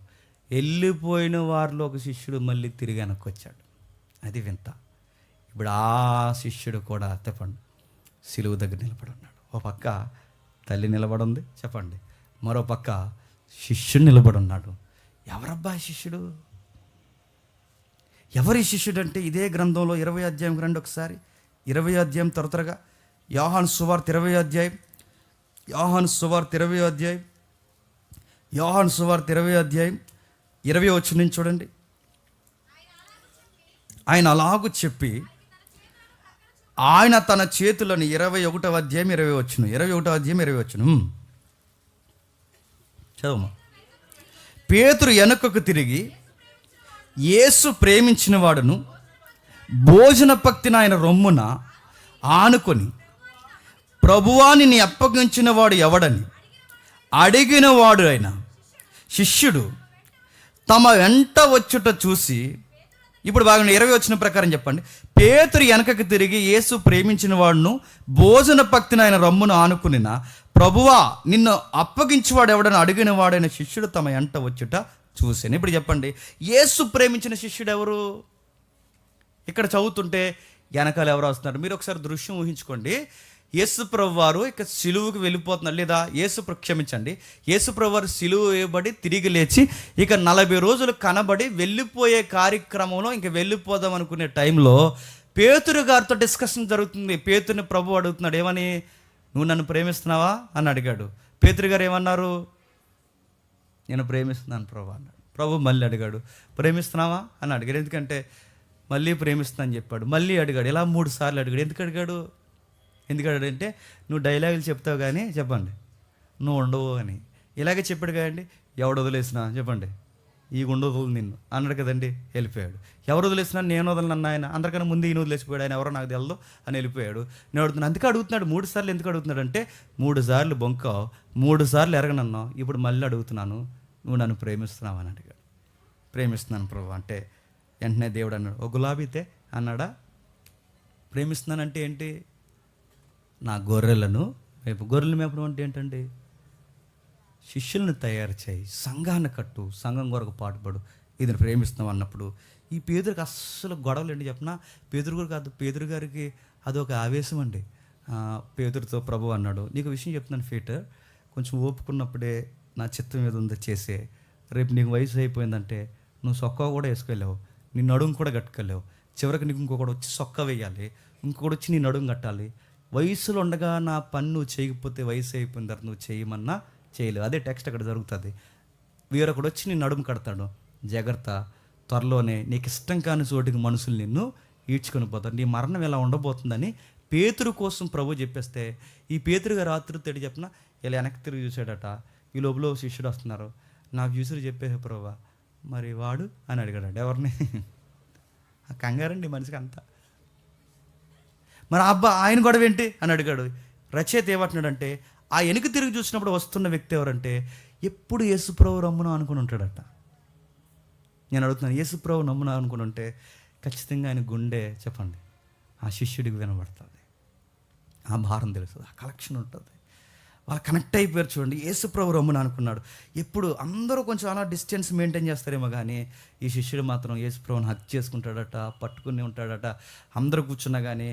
వెళ్ళిపోయిన వారిలో ఒక శిష్యుడు మళ్ళీ తిరిగి వెనక్కి వచ్చాడు. అది వింత. ఇప్పుడు ఆ శిష్యుడు కూడా చెప్పండి సిలువ దగ్గర నిలబడి ఉన్నాడు. ఓ పక్క తల్లి నిలబడి ఉంది చెప్పండి, మరో పక్క శిష్యుడు నిలబడి ఉన్నాడు. ఎవరబ్బా శిష్యుడు? ఎవరి శిష్యుడు అంటే ఇదే గ్రంథంలో 20వ అధ్యాయం రండి ఒకసారి. 20వ అధ్యాయం త్వరగా యోహాను సువార్త 20వ అధ్యాయం, యోహాను సువార్త 20వ అధ్యాయం, యోహాను సువార్త 20వ అధ్యాయం 20వ వచనం నుంచి చూడండి. ఆయన అలాగూ చెప్పి ఆయన తన చేతులను 21వ అధ్యాయం 20వ వచనం, 21వ అధ్యాయం 20వ వచనం చదవమ్మా. పేతురు వెనుకకు తిరిగి యేసు ప్రేమించిన వాడును భోజన పక్తిని ఆయన రొమ్మున ఆనుకొని, ప్రభువా నిన్ను అప్పగించిన వాడు ఎవడని అడిగిన వాడు అయిన శిష్యుడు తమ వెంట వచ్చుట చూసి, ఇప్పుడు బాగా 20 వచ్చిన ప్రకారం చెప్పండి. పేతురు వెనకకు తిరిగి యేసు ప్రేమించిన వాడును భోజన పక్తిని ఆయన రొమ్మును ఆనుకునిన, ప్రభువా నిన్ను అప్పగించేవాడు ఎవడని అడిగిన వాడైన శిష్యుడు తమ వెంట వచ్చుట చూసాను. ఇప్పుడు చెప్పండి, యేసు ప్రేమించిన శిష్యుడు ఎవరు? ఇక్కడ చదువుతుంటే వెనకాల ఎవరు వస్తున్నారు? మీరు ఒకసారి దృశ్యం ఊహించుకోండి. యేసుప్రభు వారు ఇక సిలువుకు వెళ్ళిపోతున్నారు, లేదా క్షమించండి, యేసుప్రభు వారు సిలువ వేయబడి తిరిగి లేచి ఇక 40 రోజులు కనబడి వెళ్ళిపోయే కార్యక్రమంలో ఇంక వెళ్ళిపోదాం అనుకునే టైంలో పేతురు గారితో డిస్కషన్ జరుగుతుంది. పేతురుని ప్రభు అడుగుతున్నాడు, ఏమని? నువ్వు నన్ను ప్రేమిస్తున్నావా అని అడిగాడు. పేతురు గారు ఏమన్నారు? నేను ప్రేమిస్తున్నాను ప్రభు అన్నాడు. ప్రభు మళ్ళీ అడిగాడు, ప్రేమిస్తున్నావా అని అడిగాడు. ఎందుకంటే మళ్ళీ ప్రేమిస్తున్నాను చెప్పాడు. మళ్ళీ అడిగాడు, ఇలా 3 సార్లు అడిగాడు. ఎందుకు అడిగాడు అంటే నువ్వు డైలాగులు చెప్తావు కానీ చెప్పండి నువ్వు ఉండవు అని. ఇలాగే చెప్పాడు కదండి. ఎవడు వదిలేసినా చెప్పండి ఈ గుండు వదులు నిన్ను అన్నాడు కదండి, వెళ్ళిపోయాడు. ఎవరు వదిలేసినా నేను వదలను ఆయన, అందరికన్నా ముందు ఈయన వదిలేసిపోయాడు, ఆయన ఎవరో నాకు తెలదు అని వెళ్ళిపోయాడు. నేను అడుగుతున్నాను, అందుకే అడుగుతున్నాడు 3 సార్లు. ఎందుకు అడుగుతున్నాడు అంటే 3 సార్లు బొంకావు, 3 సార్లు ఎరగనన్నావు, ఇప్పుడు మళ్ళీ అడుగుతున్నాను నువ్వు నన్ను ప్రేమిస్తున్నావు అని అడిగాడు. ప్రేమిస్తున్నాను ప్రభు అంటే వెంటనే దేవుడు అన్నాడు, ఓ గులాబీతే అన్నాడా? ప్రేమిస్తున్నానంటే ఏంటి? నా గొర్రెలను మేపు. గొర్రెలు మేపడం అంటే ఏంటండి? శిష్యులను తయారు చేయి, సంఘాన్ని కట్టు, సంఘం కొరకు పాటుపడు, ఇది ప్రేమిస్తున్నాం అన్నప్పుడు ఈ పేదరికి అస్సలు గొడవలు ఏంటి చెప్పిన? పేదరు కూడా కాదు, పేదరు గారికి అదొక ఆవేశం అండి. పేదరితో ప్రభు అన్నాడు, నీకు విషయం చెప్తున్నాను పీటర్, కొంచెం ఓపుకున్నప్పుడే నా చిత్తం మీద ఉంది చేసే, రేపు నీకు వయసు అయిపోయిందంటే నువ్వు సొక్క కూడా వేసుకెళ్ళావు, నీ నడుము కూడా కట్టుకెళ్ళావు, చివరికి నీకు ఇంకొకటి వచ్చి సొక్క వేయాలి, ఇంకొకటి వచ్చి నీ నడుము కట్టాలి. వయసులో ఉండగా నా పని నువ్వు చేయకపోతే వయసు అయిపోయిన తర్వాత నువ్వు చేయమన్నా చేయలేవు. అదే టెక్స్ట్ అక్కడ జరుగుతుంది. వేరొకడు వచ్చి నీ నడుము కడతాడు, జాగ్రత్త, త్వరలోనే నీకు ఇష్టం కాని చోటికి మనుషులు నిన్ను ఈడ్చుకొని పోతారు, నీ మరణం ఎలా ఉండబోతుందని పేతురు కోసం ప్రభు చెప్పేస్తే, ఈ పేతురుగా రాత్రి తెడి చెప్పిన ఇలా వెనక్కి తిరిగి చూసాడట. ఈ లోపల శిష్యుడు వస్తున్నారు, నా వ్యూసులు చెప్పే ప్రభా మరి వాడు అని అడిగాడు. ఎవరిని? కంగారండి మనిషికి అంతా. మరి అబ్బా ఆయన గొడవ ఏంటి అని అడిగాడు. రచయిత ఏమంటున్నాడంటే, ఆ వెనుక తిరిగి చూసినప్పుడు వస్తున్న వ్యక్తి ఎవరంటే ఎప్పుడు యేసుప్రభు రమ్మున అనుకుని ఉంటాడట. నేను అడుగుతున్నాను, యేసుప్రభు నమ్మున అనుకుని ఉంటే ఖచ్చితంగా ఆయన గుండె చెప్పండి ఆ శిష్యుడికి వినబడుతుంది, ఆ భారం తెలుస్తుంది, ఆ కలెక్షన్ ఉంటుంది. వాళ్ళు కనెక్ట్ అయిపోయారు. చూడండి, యేసుప్రభు రమ్మున అనుకున్నాడు. ఎప్పుడు అందరూ కొంచెం అలా డిస్టెన్స్ మెయింటైన్ చేస్తారేమో కానీ ఈ శిష్యుడు మాత్రం యేసుప్రభుని హక్ చేసుకుంటాడట, పట్టుకుని ఉంటాడట. అందరూ కూర్చున్నా కానీ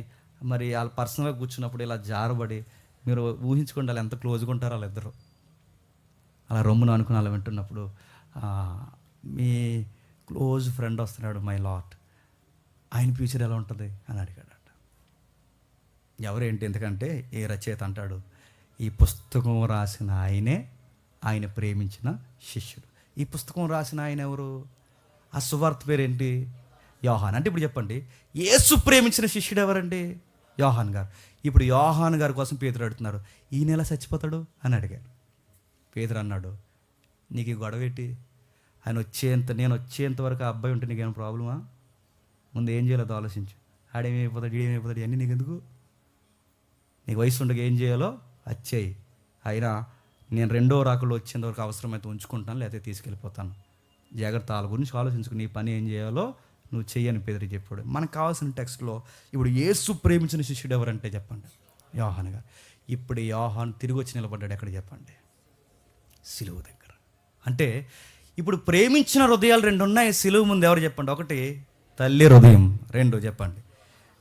మరి వాళ్ళు పర్సనల్గా కూర్చున్నప్పుడు ఇలా జారబడి, మీరు ఊహించుకోండి వాళ్ళు ఎంత క్లోజ్గా ఉంటారో వాళ్ళిద్దరు. అలా రొమ్మును అనుకుని అలా వింటున్నప్పుడు మీ క్లోజ్ ఫ్రెండ్ వస్తున్నాడు మై లాట్, ఆయన ఫ్యూచర్ ఎలా ఉంటుంది అని అడిగాడట. ఎవరేంటి? ఎందుకంటే ఏ రచయిత అంటాడు, ఈ పుస్తకం రాసిన ఆయనే ఆయన ప్రేమించిన శిష్యుడు. ఈ పుస్తకం రాసిన ఆయన ఎవరు? ఆ సువార్త పేరేంటి? యోహాన్. అంటే ఇప్పుడు చెప్పండి, యేసు ప్రేమించిన శిష్యుడు ఎవరండి? యోహాన్ గారు. ఇప్పుడు యోహాన్ గారి కోసం పేతురు అడుగుతున్నారు, ఈ నెల చచ్చిపోతాడు అని అడిగారు. పేతురు అన్నాడు, నీకు ఈ గొడవ ఏంటి? నేను వచ్చేంత వరకు ఆ అబ్బాయి ఉంటే నీకేమైనా ప్రాబ్లమా? ముందు ఏం చేయలేదు ఆలోచించు. ఈడేమైపోతాడు ఇవన్నీ నీకెందుకు? నీకు వయసు ఉండగా ఏం చేయాలో వచ్చేయి. అయినా నేను రెండో రాకులు వచ్చేంత వరకు అవసరమైతే ఉంచుకుంటాను, లేకపోతే తీసుకెళ్ళిపోతాను. జాగ్రత్త, వాళ్ళ గురించి ఆలోచించుకుని నీ పని ఏం చేయాలో నువ్వు చెయ్యని పేదరికి చెప్పాడు. మనకు కావాల్సిన టెక్స్ట్లో ఇప్పుడు యేసు ప్రేమించిన శిష్యుడు ఎవరంటే చెప్పండి, యోహాన్ గారు. ఇప్పుడు యోహాన్ తిరిగి వచ్చి నిలబడ్డాడు ఎక్కడ చెప్పండి? సిలువ దగ్గర. అంటే ఇప్పుడు ప్రేమించిన హృదయాలు రెండు ఉన్నాయి సిలువ ముందు. ఎవరు చెప్పండి? ఒకటి తల్లి హృదయం, రెండు చెప్పండి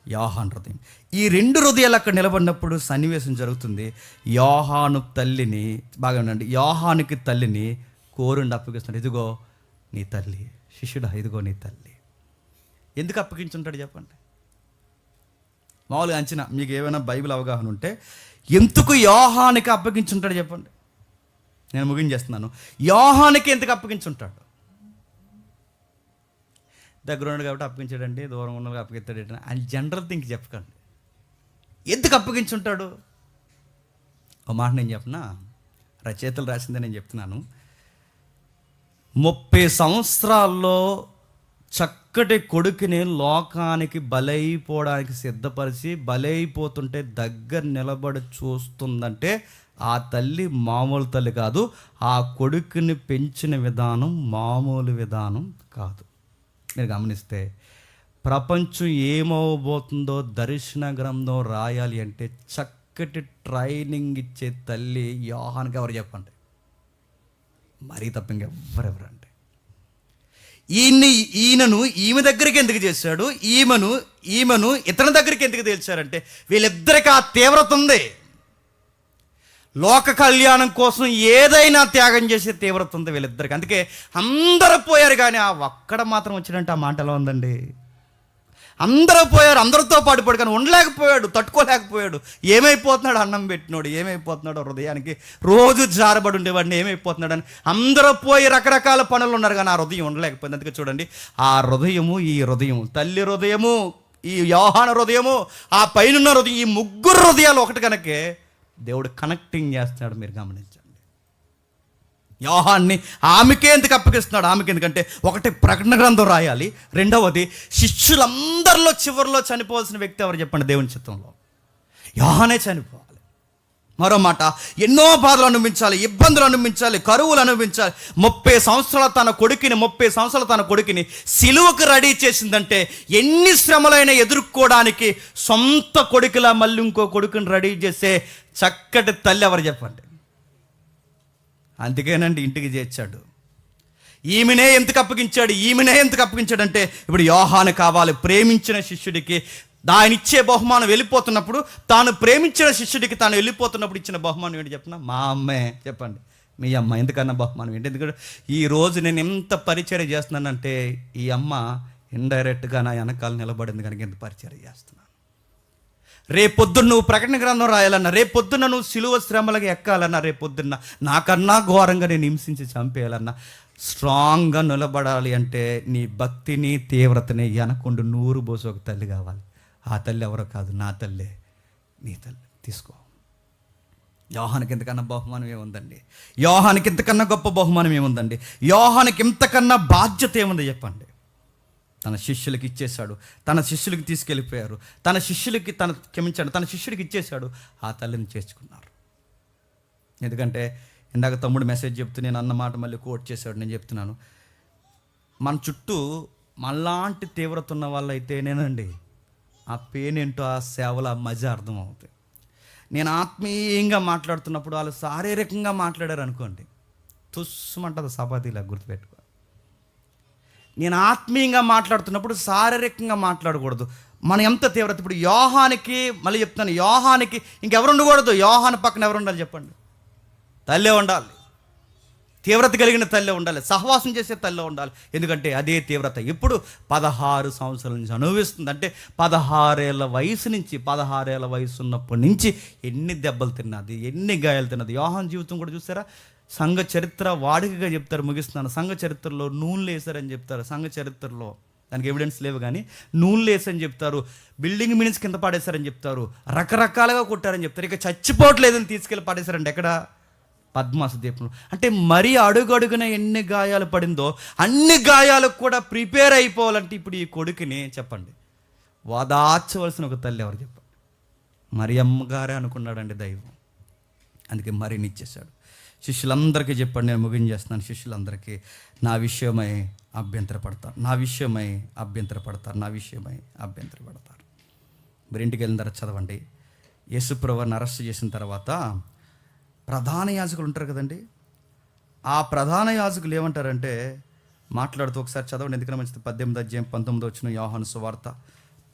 యోహాన్ హృదయం. ఈ రెండు హృదయాలు అక్కడ నిలబడినప్పుడు సన్నివేశం జరుగుతుంది. యోహాను తల్లిని, బాగా ఉండండి, యోహానుకి తల్లిని కోరుండి అప్పగిస్తున్నాడు. ఇదిగో నీ తల్లి. శిష్యుడా, ఇదిగో నీ తల్లి. ఎందుకు అప్పగించుంటాడు చెప్పండి? మామూలుగా అంచనా, మీకు ఏమైనా బైబిల్ అవగాహన ఉంటే ఎందుకు యోహానికి అప్పగించుంటాడు చెప్పండి? నేను ముగించేస్తున్నాను. యోహానికి ఎందుకు అప్పగించుంటాడు? దగ్గర ఉన్నాడు కాబట్టి అప్పగించాడండి, దూరం ఉన్న అప్పగిస్తాడు అని జనరల్ థింక్ చెప్పకండి. ఎందుకు అప్పగించుంటాడు? ఒక మాట నేను చెప్పనా, రచయితలు రాసిందే నేను చెప్తున్నాను. 30 సంవత్సరాల్లో చక్కటి కొడుకుని లోకానికి బలైపోవడానికి సిద్ధపరిచి బలైపోతుంటే దగ్గర నిలబడి చూస్తుందంటే ఆ తల్లి మామూలు తల్లి కాదు. ఆ కొడుకుని పెంచిన విధానం మామూలు విధానం కాదు. మీరు గమనిస్తే ప్రపంచం ఏమవబోతుందో దర్శన గ్రంథం రాయాలి అంటే చక్కటి ట్రైనింగ్ ఇచ్చే తల్లి యోహానుకి ఎవరు చెప్పండి? మరీ తప్ప ఇంకెవరెవరండి? ఈయనను ఈమె దగ్గరికి ఎందుకు చేశాడు? ఈమెను ఇతని దగ్గరికి ఎందుకు తెలిసారంటే వీళ్ళిద్దరికి ఆ తీవ్రత ఉంది. లోక కళ్యాణం కోసం ఏదైనా త్యాగం చేసే తీవ్రత ఉంది వీళ్ళిద్దరికి. అందుకే అందరూ పోయారు కానీ ఆ ఒక్కడ మాత్రం వచ్చినట్టు ఆ మాట ఎలా ఉందండి? అందరూ పోయారు, అందరితో పాటుపడు, కానీ ఉండలేకపోయాడు, తట్టుకోలేకపోయాడు. ఏమైపోతున్నాడు? అన్నం పెట్టినోడు ఏమైపోతున్నాడు? హృదయానికి రోజు జారబడి ఉండేవాడిని ఏమైపోతున్నాడు అని అందరూ పోయి రకరకాల పనులు ఉన్నారు, కానీ ఆ హృదయం ఉండలేకపోయింది. అందుకే చూడండి, ఆ హృదయము, ఈ హృదయం, తల్లి హృదయము, ఈ యోహాను హృదయము, ఆ పైన హృదయం, ఈ ముగ్గురు హృదయాలు ఒకటి కనుకే దేవుడు కనెక్టింగ్ చేస్తున్నాడు. మీరు గమనించండి. యోహాన్ని ఆమెకే ఎందుకు అప్పగిస్తున్నాడు? ఆమెకి ఎందుకంటే ఒకటి ప్రకటన గ్రంథం రాయాలి, రెండవది శిష్యులందరిలో చివరిలో చనిపోవాల్సిన వ్యక్తి ఎవరు చెప్పండి? దేవుని చిత్తంలో యోహానే చనిపోవాలి. మరో మాట, ఎన్నో బాధలు అనుభవించాలి, ఇబ్బందులు అనుభవించాలి, కరువులు అనుభవించాలి. 30 సంవత్సరాలు తన కొడుకుని సిలువకు రెడీ చేసిందంటే ఎన్ని శ్రమలైనా ఎదుర్కోవడానికి సొంత కొడుకులా మళ్ళీ ఇంకో కొడుకుని రెడీ చేసే చక్కటి తల్లి ఎవరు చెప్పండి? అందుకేనండి ఇంటికి చేర్చాడు. ఈమెనే ఎందుకు అప్పగించాడంటే ఇప్పుడు యోహాను కావాలి. ప్రేమించిన శిష్యుడికి ఆయన ఇచ్చే బహుమానం వెళ్ళిపోతున్నప్పుడు, తాను ప్రేమించిన శిష్యుడికి తాను వెళ్ళిపోతున్నప్పుడు ఇచ్చిన బహుమానం ఏంటి చెప్పిన? మా అమ్మే. చెప్పండి, మీ అమ్మ. ఎందుకన్నా బహుమానం ఏంటి? ఎందుకంటే ఈరోజు నేను ఎంత పరిచర్య చేస్తున్నానంటే ఈ అమ్మ ఇండైరెక్ట్గా నా వెనకాల నిలబడింది కనుక ఎంత పరిచర్య చేస్తున్నాను. రేపొద్దున్న నువ్వు ప్రకటన గ్రంథం రాయాలన్నా, రేపొద్దున్న నువ్వు సిలువ శ్రమలకు ఎక్కాలన్నా, రేపొద్దున్న నాకన్నా ఘోరంగా నేను హింసించి చంపేయాలన్నా, స్ట్రాంగ్గా నిలబడాలి అంటే నీ భక్తిని తీవ్రతని వెనకుండు నూరు పోసి ఒక తల్లి కావాలి. ఆ తల్లి ఎవరో కాదు, నా తల్లే, నీ తల్లి. తీసుకో. యోహానికి ఇంతకన్నా బహుమానం ఏముందండి? యోహానికి ఇంతకన్నా గొప్ప బహుమానం ఏముందండి? యోహానికి ఇంతకన్నా బాధ్యత ఏముంది చెప్పండి? తన శిష్యులకి ఇచ్చేశాడు, తన శిష్యులకి తీసుకెళ్ళిపోయారు, తన శిష్యుడికి ఇచ్చేశాడు. ఆ తల్లిని చేర్చుకున్నారు. ఎందుకంటే ఇందాక తమ్ముడు మెసేజ్ చెప్తూ నేను అన్న మాట మళ్ళీ కోట్ చేశాడు. నేను చెప్తున్నాను, మన చుట్టూ మనలాంటి తీవ్రత ఉన్న వాళ్ళు అయితేనేనండి ఆ పెయిన్ ఏంటో, ఆ సేవల మజా అర్థం అవుతుంది. నేను ఆత్మీయంగా మాట్లాడుతున్నప్పుడు వాళ్ళు శారీరకంగా మాట్లాడారు అనుకోండి, తుస్సుమంటుంది సపాతీలా. గుర్తుపెట్టుకో, నేను ఆత్మీయంగా మాట్లాడుతున్నప్పుడు శారీరకంగా మాట్లాడకూడదు. మనం ఎంత తీవ్రత. ఇప్పుడు యోహానికి, మళ్ళీ చెప్తాను, యోహానికి ఇంకెవరు ఉండకూడదు. యోహాను పక్కన ఎవరు ఉండాలి చెప్పండి? తల్లే ఉండాలి. తీవ్రత కలిగిన తల్లే ఉండాలి, సహవాసం చేసే తల్లే ఉండాలి. ఎందుకంటే అదే తీవ్రత ఇప్పుడు 16 సంవత్సరాల నుంచి అనుభవిస్తుంది. అంటే 16 ఏళ్ళ వయసు నుంచి, 16 ఏళ్ళ వయసు ఉన్నప్పటి నుంచి ఎన్ని దెబ్బలు తిన్నది, ఎన్ని గాయాలు తిన్నది. యోహాను జీవితం కూడా చూసారా? సంఘ చరిత్ర వాడికగా చెప్తారు, ముగిస్తున్నాను. సంఘ చరిత్రలో నూనెలు వేశారని చెప్తారు. సంఘ చరిత్రలో దానికి ఎవిడెన్స్ లేవు, కానీ నూనెలు వేసని చెప్తారు, బిల్డింగ్ మీన్స్ కింద పాడేశారని చెప్తారు, రకరకాలుగా కొట్టారని చెప్తారు. ఇక చచ్చిపోవట్లేదని తీసుకెళ్ళి పాడేశారండి. ఎక్కడ? పద్మాసు దీపంలో. అంటే మరీ అడుగడుగున ఎన్ని గాయాలు పడిందో అన్ని గాయాలకు కూడా ప్రిపేర్ అయిపోవాలంటే ఇప్పుడు ఈ కొడుకుని చెప్పండి వాదార్చవలసిన ఒక తల్లి ఎవరు చెప్పండి? మరి అమ్మగారే అనుకున్నాడండి దైవం. అందుకే మరిని ఇచ్చేశాడు. శిష్యులందరికీ చెప్పండి, నేను ముగించేస్తున్నాను. శిష్యులందరికీ నా విషయమై అభ్యంతరపడతారు, నా విషయమై అభ్యంతరపడతారు, నా విషయమై అభ్యంతరపడతారు. మీరు ఇంటికి వెళ్ళిన తర్వాత చదవండి. యేసుప్రభువుని అరెస్ట్ చేసిన తర్వాత ప్రధాన యాజకులు ఉంటారు కదండి, ఆ ప్రధాన యాజకులు ఏమంటారంటే మాట్లాడుతూ ఒకసారి చదవండి, ఎందుకంటే మంచిది. 18వ అధ్యాయం 19వ వచనం, యోహాను సువార్త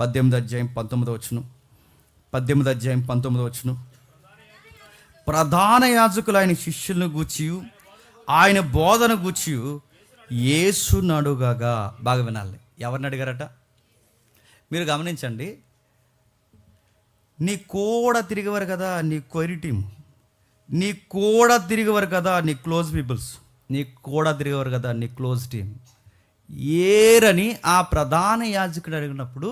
18వ అధ్యాయం 19వ వచనం, 18వ అధ్యాయం 19వ వచనం. ప్రధాన యాజకులు ఆయన శిష్యులను గూర్చి ఆయన బోధన గూర్చి యేసును అడుగగా, బాగా వినాలి, ఎవరిని అడిగారట? మీరు గమనించండి. నీ కూడా తిరిగేవారు కదా నీ కొరి టీం, నీ కూడా తిరిగేవారు కదా నీ క్లోజ్ పీపుల్స్, నీ కూడా తిరిగేవారు కదా నీ క్లోజ్ టీం, ఏరని ఆ ప్రధాన యాజకుడు అడిగినప్పుడు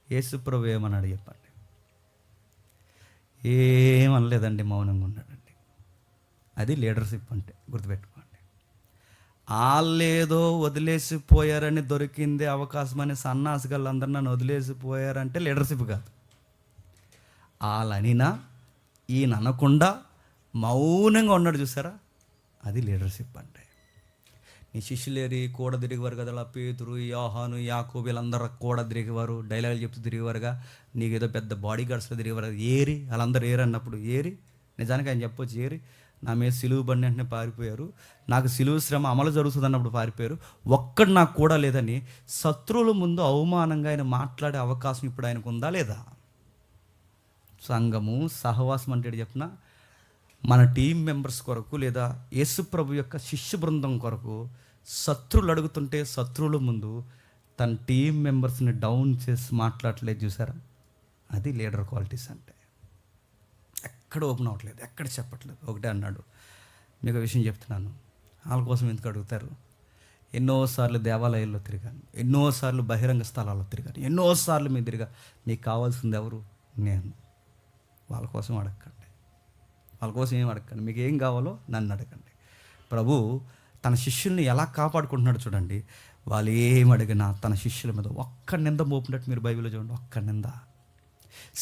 యేసుప్రభు ఏమన్నాడు చెప్పండి? ఏమనలేదండి, మౌనంగా ఉన్నాడండి. అది లీడర్షిప్ అంటే, గుర్తుపెట్టుకోండి. వాళ్ళేదో వదిలేసిపోయారని దొరికిందే అవకాశం అని సన్నాసిగాళ్ళందరూ నన్ను వదిలేసిపోయారంటే లీడర్షిప్ కాదు. వాళ్ళనినా ఈయన అనకుండా మౌనంగా ఉన్నాడు చూసారా, అది లీడర్షిప్ అంటే. నీ శిష్యులేరి కూడా తిరిగేవారు కదా, పేతురు, యోహాను, యాకోబు వీళ్ళందరూ కూడా తిరిగేవారు, డైలాగులు చెప్తూ తిరిగేవారుగా, నీకు ఏదో పెద్ద బాడీ గార్డ్స్లో తిరిగేవారు. ఏరి వాళ్ళందరూ ఏరి అన్నప్పుడు ఏరి, నిజానికి ఆయన చెప్పొచ్చు ఏరి, నా మీద సిలువు బండి వెంటనే పారిపోయారు, నాకు సిలువు శ్రమ అమలు జరుగుతుంది అన్నప్పుడు పారిపోయారు, ఒక్కడు నాకు కూడా లేదని శత్రువుల ముందు అవమానంగా ఆయన మాట్లాడే అవకాశం ఇప్పుడు ఆయనకు ఉందా లేదా? సంఘము సహవాసం అంటే చెప్పిన మన టీం మెంబర్స్ కొరకు లేదా యేసుప్రభు యొక్క శిష్య బృందం కొరకు శత్రువులు అడుగుతుంటే శత్రువుల ముందు తన టీం మెంబర్స్ని డౌన్ చేసి మాట్లాడలేదు చూసారా, అది లీడర్ క్వాలిటీస్ అంటే. ఎక్కడ ఓపెన్ అవ్వట్లేదు, ఎక్కడ చెప్పట్లేదు. ఒకటే అన్నాడు, మీకు విషయం చెప్తున్నాను, వాళ్ళ కోసం ఎందుకు అడుగుతారు? ఎన్నోసార్లు దేవాలయాల్లో తిరిగాను, ఎన్నోసార్లు బహిరంగ స్థలాల్లో తిరిగాను, ఎన్నోసార్లు మీరు తిరిగా, మీకు కావాల్సింది ఎవరు? నేను. వాళ్ళ కోసం అడగండి, వాళ్ళ కోసం ఏం అడగండి, మీకు ఏం కావాలో నన్ను అడగండి. ప్రభు తన శిష్యుల్ని ఎలా కాపాడుకుంటున్నాడు చూడండి. వాళ్ళు ఏం అడిగినా తన శిష్యుల మీద ఒక్క నింద మోపినట్టు మీరు బైబిల్లో చూడండి. ఒక్క నింద,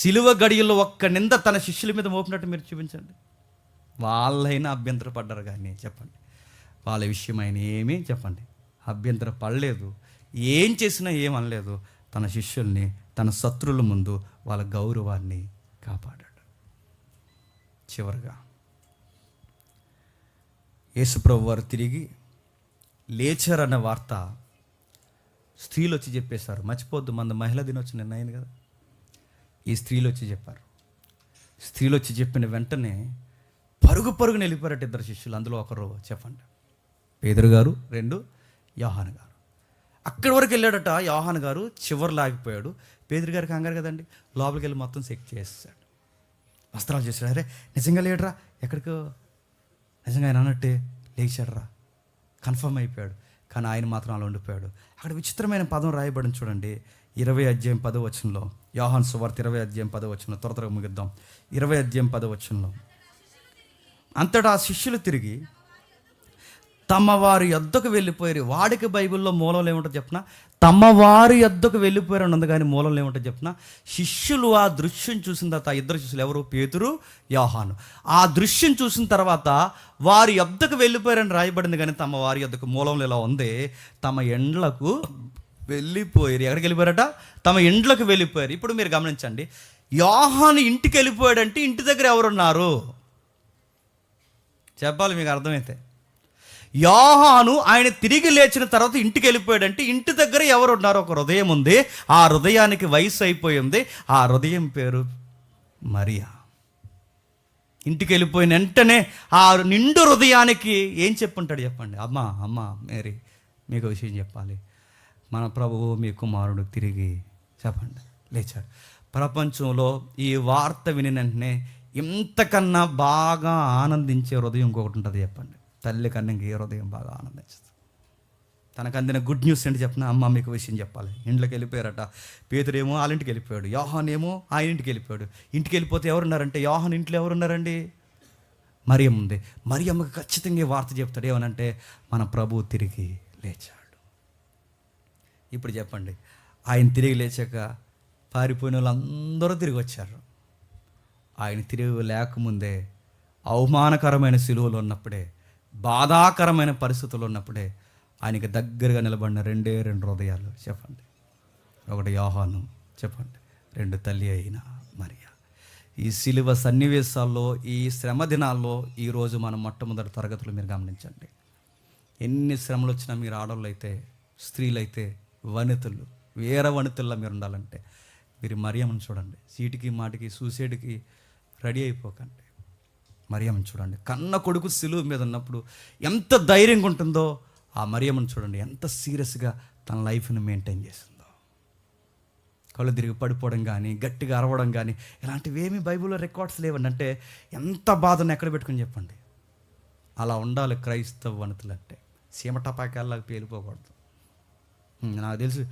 సిలువ గడియల్లో ఒక్క నింద తన శిష్యుల మీద మోపినట్టు మీరు చూపించండి. వాళ్ళైనా అభ్యంతరపడ్డారు, కానీ చెప్పండి వాళ్ళ విషయమైన ఏమీ చెప్పండి అభ్యంతర పడలేదు, ఏం చేసినా ఏమనలేదు. తన శిష్యుల్ని తన శత్రువుల ముందు వాళ్ళ గౌరవాన్ని కాపాడాడు. చివరిగా యేసుప్రభు వారు తిరిగి లేచారన్న వార్త స్త్రీలు వచ్చి చెప్పేశారు. మర్చిపోద్దు, మన మహిళా దినోత్సవం నిన్న అయింది కదా, ఈ స్త్రీలు వచ్చి చెప్పారు. స్త్రీలు వచ్చి చెప్పిన వెంటనే పరుగున వెళ్ళిపోయారట ఇద్దరు శిష్యులు. అందులో ఒకరు చెప్పండి, పేతురు గారు, 2 యోహాను గారు. అక్కడి వరకు వెళ్ళాడట యోహాను గారు, చివరిలో ఆగిపోయాడు. పేతురు గారికి కంగారు కదండి, లోపలికి వెళ్ళి మొత్తం చెక్ చేస్తాడు, వస్త్రాలు చేశాడు. అరే నిజంగా లేడరా, ఎక్కడికో నిజంగా ఆయన అన్నట్టే లేచాడరా, కన్ఫర్మ్ అయిపోయాడు. కానీ ఆయన మాత్రం అలా ఉండిపోయాడు. అక్కడ విచిత్రమైన పదం రాయబడిన చూడండి, 20వ అధ్యాయం 10వ వచనంలో, యోహాను సువార్త 20వ అధ్యాయం 10వ వచనంలో, త్వరగా ముగిద్దాం. 20వ అధ్యాయం 10వ వచనంలో, అంతటా ఆ శిష్యులు తిరిగి తమ వారి యొద్దకు వెళ్ళిపోయారు. వాడికి బైబిల్లో మూలంలో ఏముంటుంది చెప్పిన, తమ వారి యొద్దకు వెళ్ళిపోయారు అని ఉంది, కానీ మూలంలో ఏముంటుంది చెప్పిన, శిష్యులు ఆ దృశ్యం చూసిన తర్వాత, ఆ ఇద్దరు శిష్యులు ఎవరు? పేతురు, యోహాను. ఆ దృశ్యం చూసిన తర్వాత వారి యొద్దకు వెళ్ళిపోయారని రాయబడింది, కానీ తమ వారి యొద్దకు మూలంలో ఇలా ఉంది, తమ ఎండ్లకు వెళ్ళిపోయారు. ఎక్కడికి వెళ్ళిపోయారట? తమ ఇండ్లకు వెళ్ళిపోయారు. ఇప్పుడు మీరు గమనించండి, యోహాను ఇంటికి వెళ్ళిపోయాడంటే ఇంటి దగ్గర ఎవరున్నారు చెప్పాలి, మీకు అర్థమైతే. యోహాను ఆయన తిరిగి లేచిన తర్వాత ఇంటికి వెళ్ళిపోయాడంటే ఇంటి దగ్గర ఎవరు ఉన్నారు? ఒక హృదయం ఉంది, ఆ హృదయానికి వయసు అయిపోయింది, ఆ హృదయం పేరు మరియా. ఇంటికి వెళ్ళిపోయిన వెంటనే ఆ నిండు హృదయానికి ఏం చెప్పుంటాడు చెప్పండి? అమ్మా మేరీ, మీకు విషయం చెప్పాలి, మన ప్రభువు మీ కుమారుడు తిరిగి చెప్పండి లేచాడు. ప్రపంచంలో ఈ వార్త విని వెంటనే ఇంతకన్నా బాగా ఆనందించే హృదయం ఇంకొకటి ఉంటుంది చెప్పండి. తల్లి కన్నా ఇంకే హృదయం బాగా ఆనందించదు. తనకు అందిన గుడ్ న్యూస్ ఏంటి చెప్పిన, అమ్మ మీకు విషయం చెప్పాలి. ఇంట్లోకి వెళ్ళిపోయారట. పేతురేమో వాళ్ళ ఇంటికి వెళ్ళిపోయాడు, యోహాన్ ఏమో ఆయన ఇంటికి వెళ్ళిపోయాడు. ఇంటికి వెళ్ళిపోతే ఎవరున్నారంటే, యోహాన్ ఇంట్లో ఎవరున్నారండి? మరియమ్మ ఉంది. మరియమ్మకి ఖచ్చితంగా ఈ వార్త చెప్తాడు. ఏమనంటే, మన ప్రభువు తిరిగి లేచాడు. ఇప్పుడు చెప్పండి, ఆయన తిరిగి లేచాక పారిపోయిన వాళ్ళందరూ తిరిగి వచ్చారు. ఆయన తిరిగి లేకముందే, అవమానకరమైన సిలువలో ఉన్నప్పుడే, బాధాకరమైన పరిస్థితుల్లో ఉన్నప్పుడే ఆయనకి దగ్గరగా నిలబడిన రెండు హృదయాలు చెప్పండి. ఒకటి యోహాను, చెప్పండి. రెండు తల్లి అయిన మరియ. ఈ సిలువ సన్నివేశాల్లో, ఈ శ్రమ దినాల్లో ఈరోజు మనం మొట్టమొదటి తరగతులు మీరు గమనించండి. ఎన్ని శ్రమలు వచ్చినా మీరు ఆడవాళ్ళు అయితే, స్త్రీలైతే, వనితలు, వనితల్లో మీరు ఉండాలంటే మీరు మరియమ్మను చూడండి. చీటికి మాటికి సూసైడ్కి రెడీ అయిపోకండి. మరియమ్మను చూడండి. కన్న కొడుకు సిలువ మీద ఉన్నప్పుడు ఎంత ధైర్యంగా ఉంటుందో, ఆ మరియమ్మను చూడండి ఎంత సీరియస్గా తన లైఫ్ని మెయింటైన్ చేసిందో. కళ్ళు తిరిగి పడిపోవడం కానీ, గట్టిగా అరవడం కానీ ఇలాంటివి ఏమీ బైబిల్లో రికార్డ్స్ లేవండి. అంటే ఎంత బాధను ఎక్కడ పెట్టుకుని చెప్పండి. అలా ఉండాలి క్రైస్తవ వనితలు అంటే. సీమటపాకాల్లాగా పేలిపోకూడదు. నాకు తెలుసు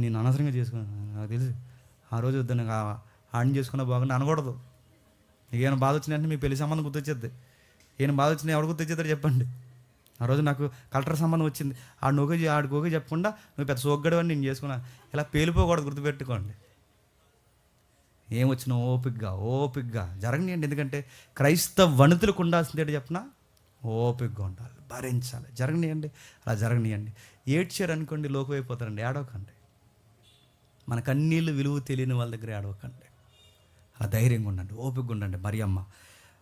నేను అనవసరంగా చేసుకున్నాను, నాకు తెలుసు ఆ రోజు వద్దని ఆడిని చేసుకున్నా బాగుండి అనకూడదు. ఏమైనా బాధ వచ్చినాయంటే మీ పెళ్లి సంబంధం గుర్తొచ్చేద్ది. ఏమైనా బాధ వచ్చినా ఎవరు గుర్తొచ్చేద్దరు చెప్పండి. ఆ రోజు నాకు కలెక్టర్ సంబంధం వచ్చింది, ఆడికి చెప్పకుండా నువ్వు పెద్ద సోగ్గడు అని నేను చేసుకున్నా, ఇలా పేలిపోకూడదు, గుర్తుపెట్టుకోండి. ఏమొచ్చినా ఓపిగ్గా జరగనియండి. ఎందుకంటే క్రైస్తవ వనితలకు ఉండాల్సింది ఏంటి చెప్పినా, ఓపిగ్గా ఉండాలి, భరించాలి. జరగనియండి, అలా జరగనియండి. ఏడ్చారు అనుకోండి లోకు అయిపోతారండి. ఏడవకండి. మన కన్నీళ్ళు విలువ తెలియని వాళ్ళ దగ్గర ఏడవకండి. అలా ధైర్యంగా ఉండండి, ఓపికగా ఉండండి. మరియమ్మ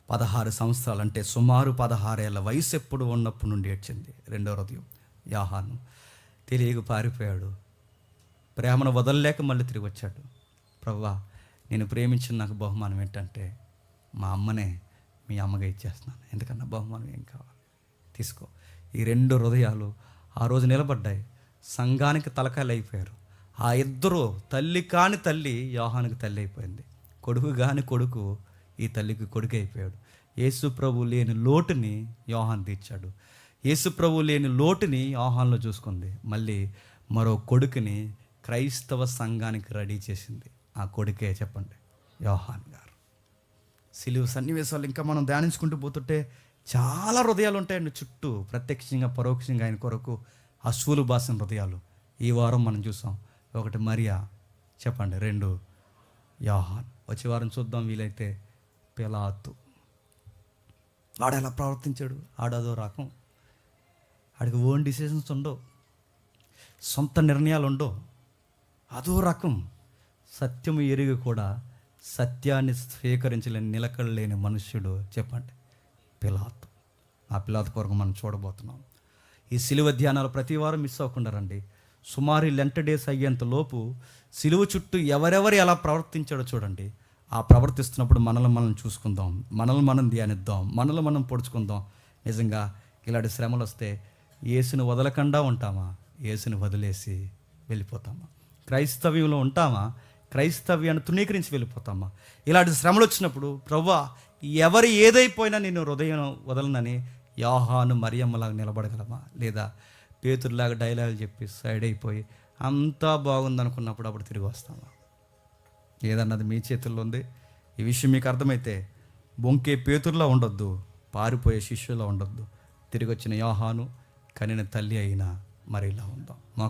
16 సంవత్సరాలు అంటే సుమారు 16 ఏళ్ళ వయసు ఎప్పుడు ఉన్నప్పుడు నుండి ఏడ్చింది. రెండో హృదయం యోహాను తెలియక పారిపోయాడు. ప్రేమను వదలలేక మళ్ళీ తిరిగి వచ్చాడు. ప్రభువా, నేను ప్రేమించిన నాకు బహుమానం ఏంటంటే మా అమ్మనే మీ అమ్మగా ఇచ్చేస్తున్నాను. ఎందుకన్నా బహుమానం ఏం కావాలి, తీసుకో. ఈ 2 హృదయాలు ఆ రోజు నిలబడ్డాయి. సంఘానికి తలకాయలు అయిపోయారు. ఆ ఇద్దరు, తల్లి కాని తల్లి యోహానుకి తల్లి అయిపోయింది, కొడుకు కాని కొడుకు ఈ తల్లికి కొడుకు అయిపోయాడు. యేసు ప్రభు లేని లోటుని యోహాను తీర్చాడు. యేసు ప్రభు లేని లోటుని యోహానులో చూసుకుంది. మళ్ళీ మరో కొడుకుని క్రైస్తవ సంఘానికి రెడీ చేసింది. ఆ కొడుకే చెప్పండి, యోహాన్ గారు. సిలువ సన్నివేశాలు ఇంకా మనం ధ్యానించుకుంటూ పోతుంటే చాలా హృదయాలు ఉంటాయండి చుట్టూ. ప్రత్యక్షంగా పరోక్షంగా ఆయన కొరకు అశ్వులు బాసిన హృదయాలు ఈ వారం మనం చూసాం. ఒకటి మరియా, చెప్పండి. 2 యోహాన్. వచ్చే వారం చూద్దాం వీలైతే పిలాతు. వాడు ఎలా ప్రవర్తించాడు, ఆడదో రకం. ఆడికి ఓన్ డిసిషన్స్ ఉండవు, సొంత నిర్ణయాలు ఉండవు, అదో రకం. సత్యము ఎరిగి కూడా సత్యాన్ని స్వీకరించలేని నిలకడలేని మనుష్యుడు చెప్పండి, పిలాతు. ఆ పిలాతు కొరకు మనం చూడబోతున్నాం. ఈ సిలువ ధ్యానాలు ప్రతి వారం మిస్ అవ్వకుండా రండి. సుమారు లెంట డేస్ అయ్యేంత లోపు సిలువ చుట్టూ ఎవరెవరు ఎలా ప్రవర్తించాడో చూడండి. ఆ ప్రవర్తిస్తున్నప్పుడు మనల్ని మనం చూసుకుందాం, మనల్ని మనం ధ్యానిద్దాం, మనల్ని మనం పొడుచుకుందాం. నిజంగా ఇలాంటి శ్రమలు వస్తే యేసుని వదలకుండా ఉంటామా, యేసుని వదిలేసి వెళ్ళిపోతామా? క్రైస్తవ్యంలో ఉంటామా, క్రైస్తవ్యాన్ని తృణీకరించి వెళ్ళిపోతామా? ఇలాంటి శ్రమలు వచ్చినప్పుడు ప్రభువా ఎవరు ఏదైపోయినా నేను హృదయం వదలనని యోహాను మరియమ్మలాగా నిలబడగలమా? లేదా పేతురులాగా డైలాగులు చెప్పి సైడ్ అయిపోయి అంతా బాగుందనుకున్నప్పుడు అప్పుడు తిరిగి వస్తామా? ఏదన్నది మీ చేతుల్లో ఉంది. ఈ విషయం మీకు అర్థమైతే బొంకే పేతురులా ఉండొద్దు, పారిపోయే శిష్యులా ఉండొద్దు. తిరిగి వచ్చిన యోహాను కనిన తల్లి అయినా మరిలా ఉందాం. మాకు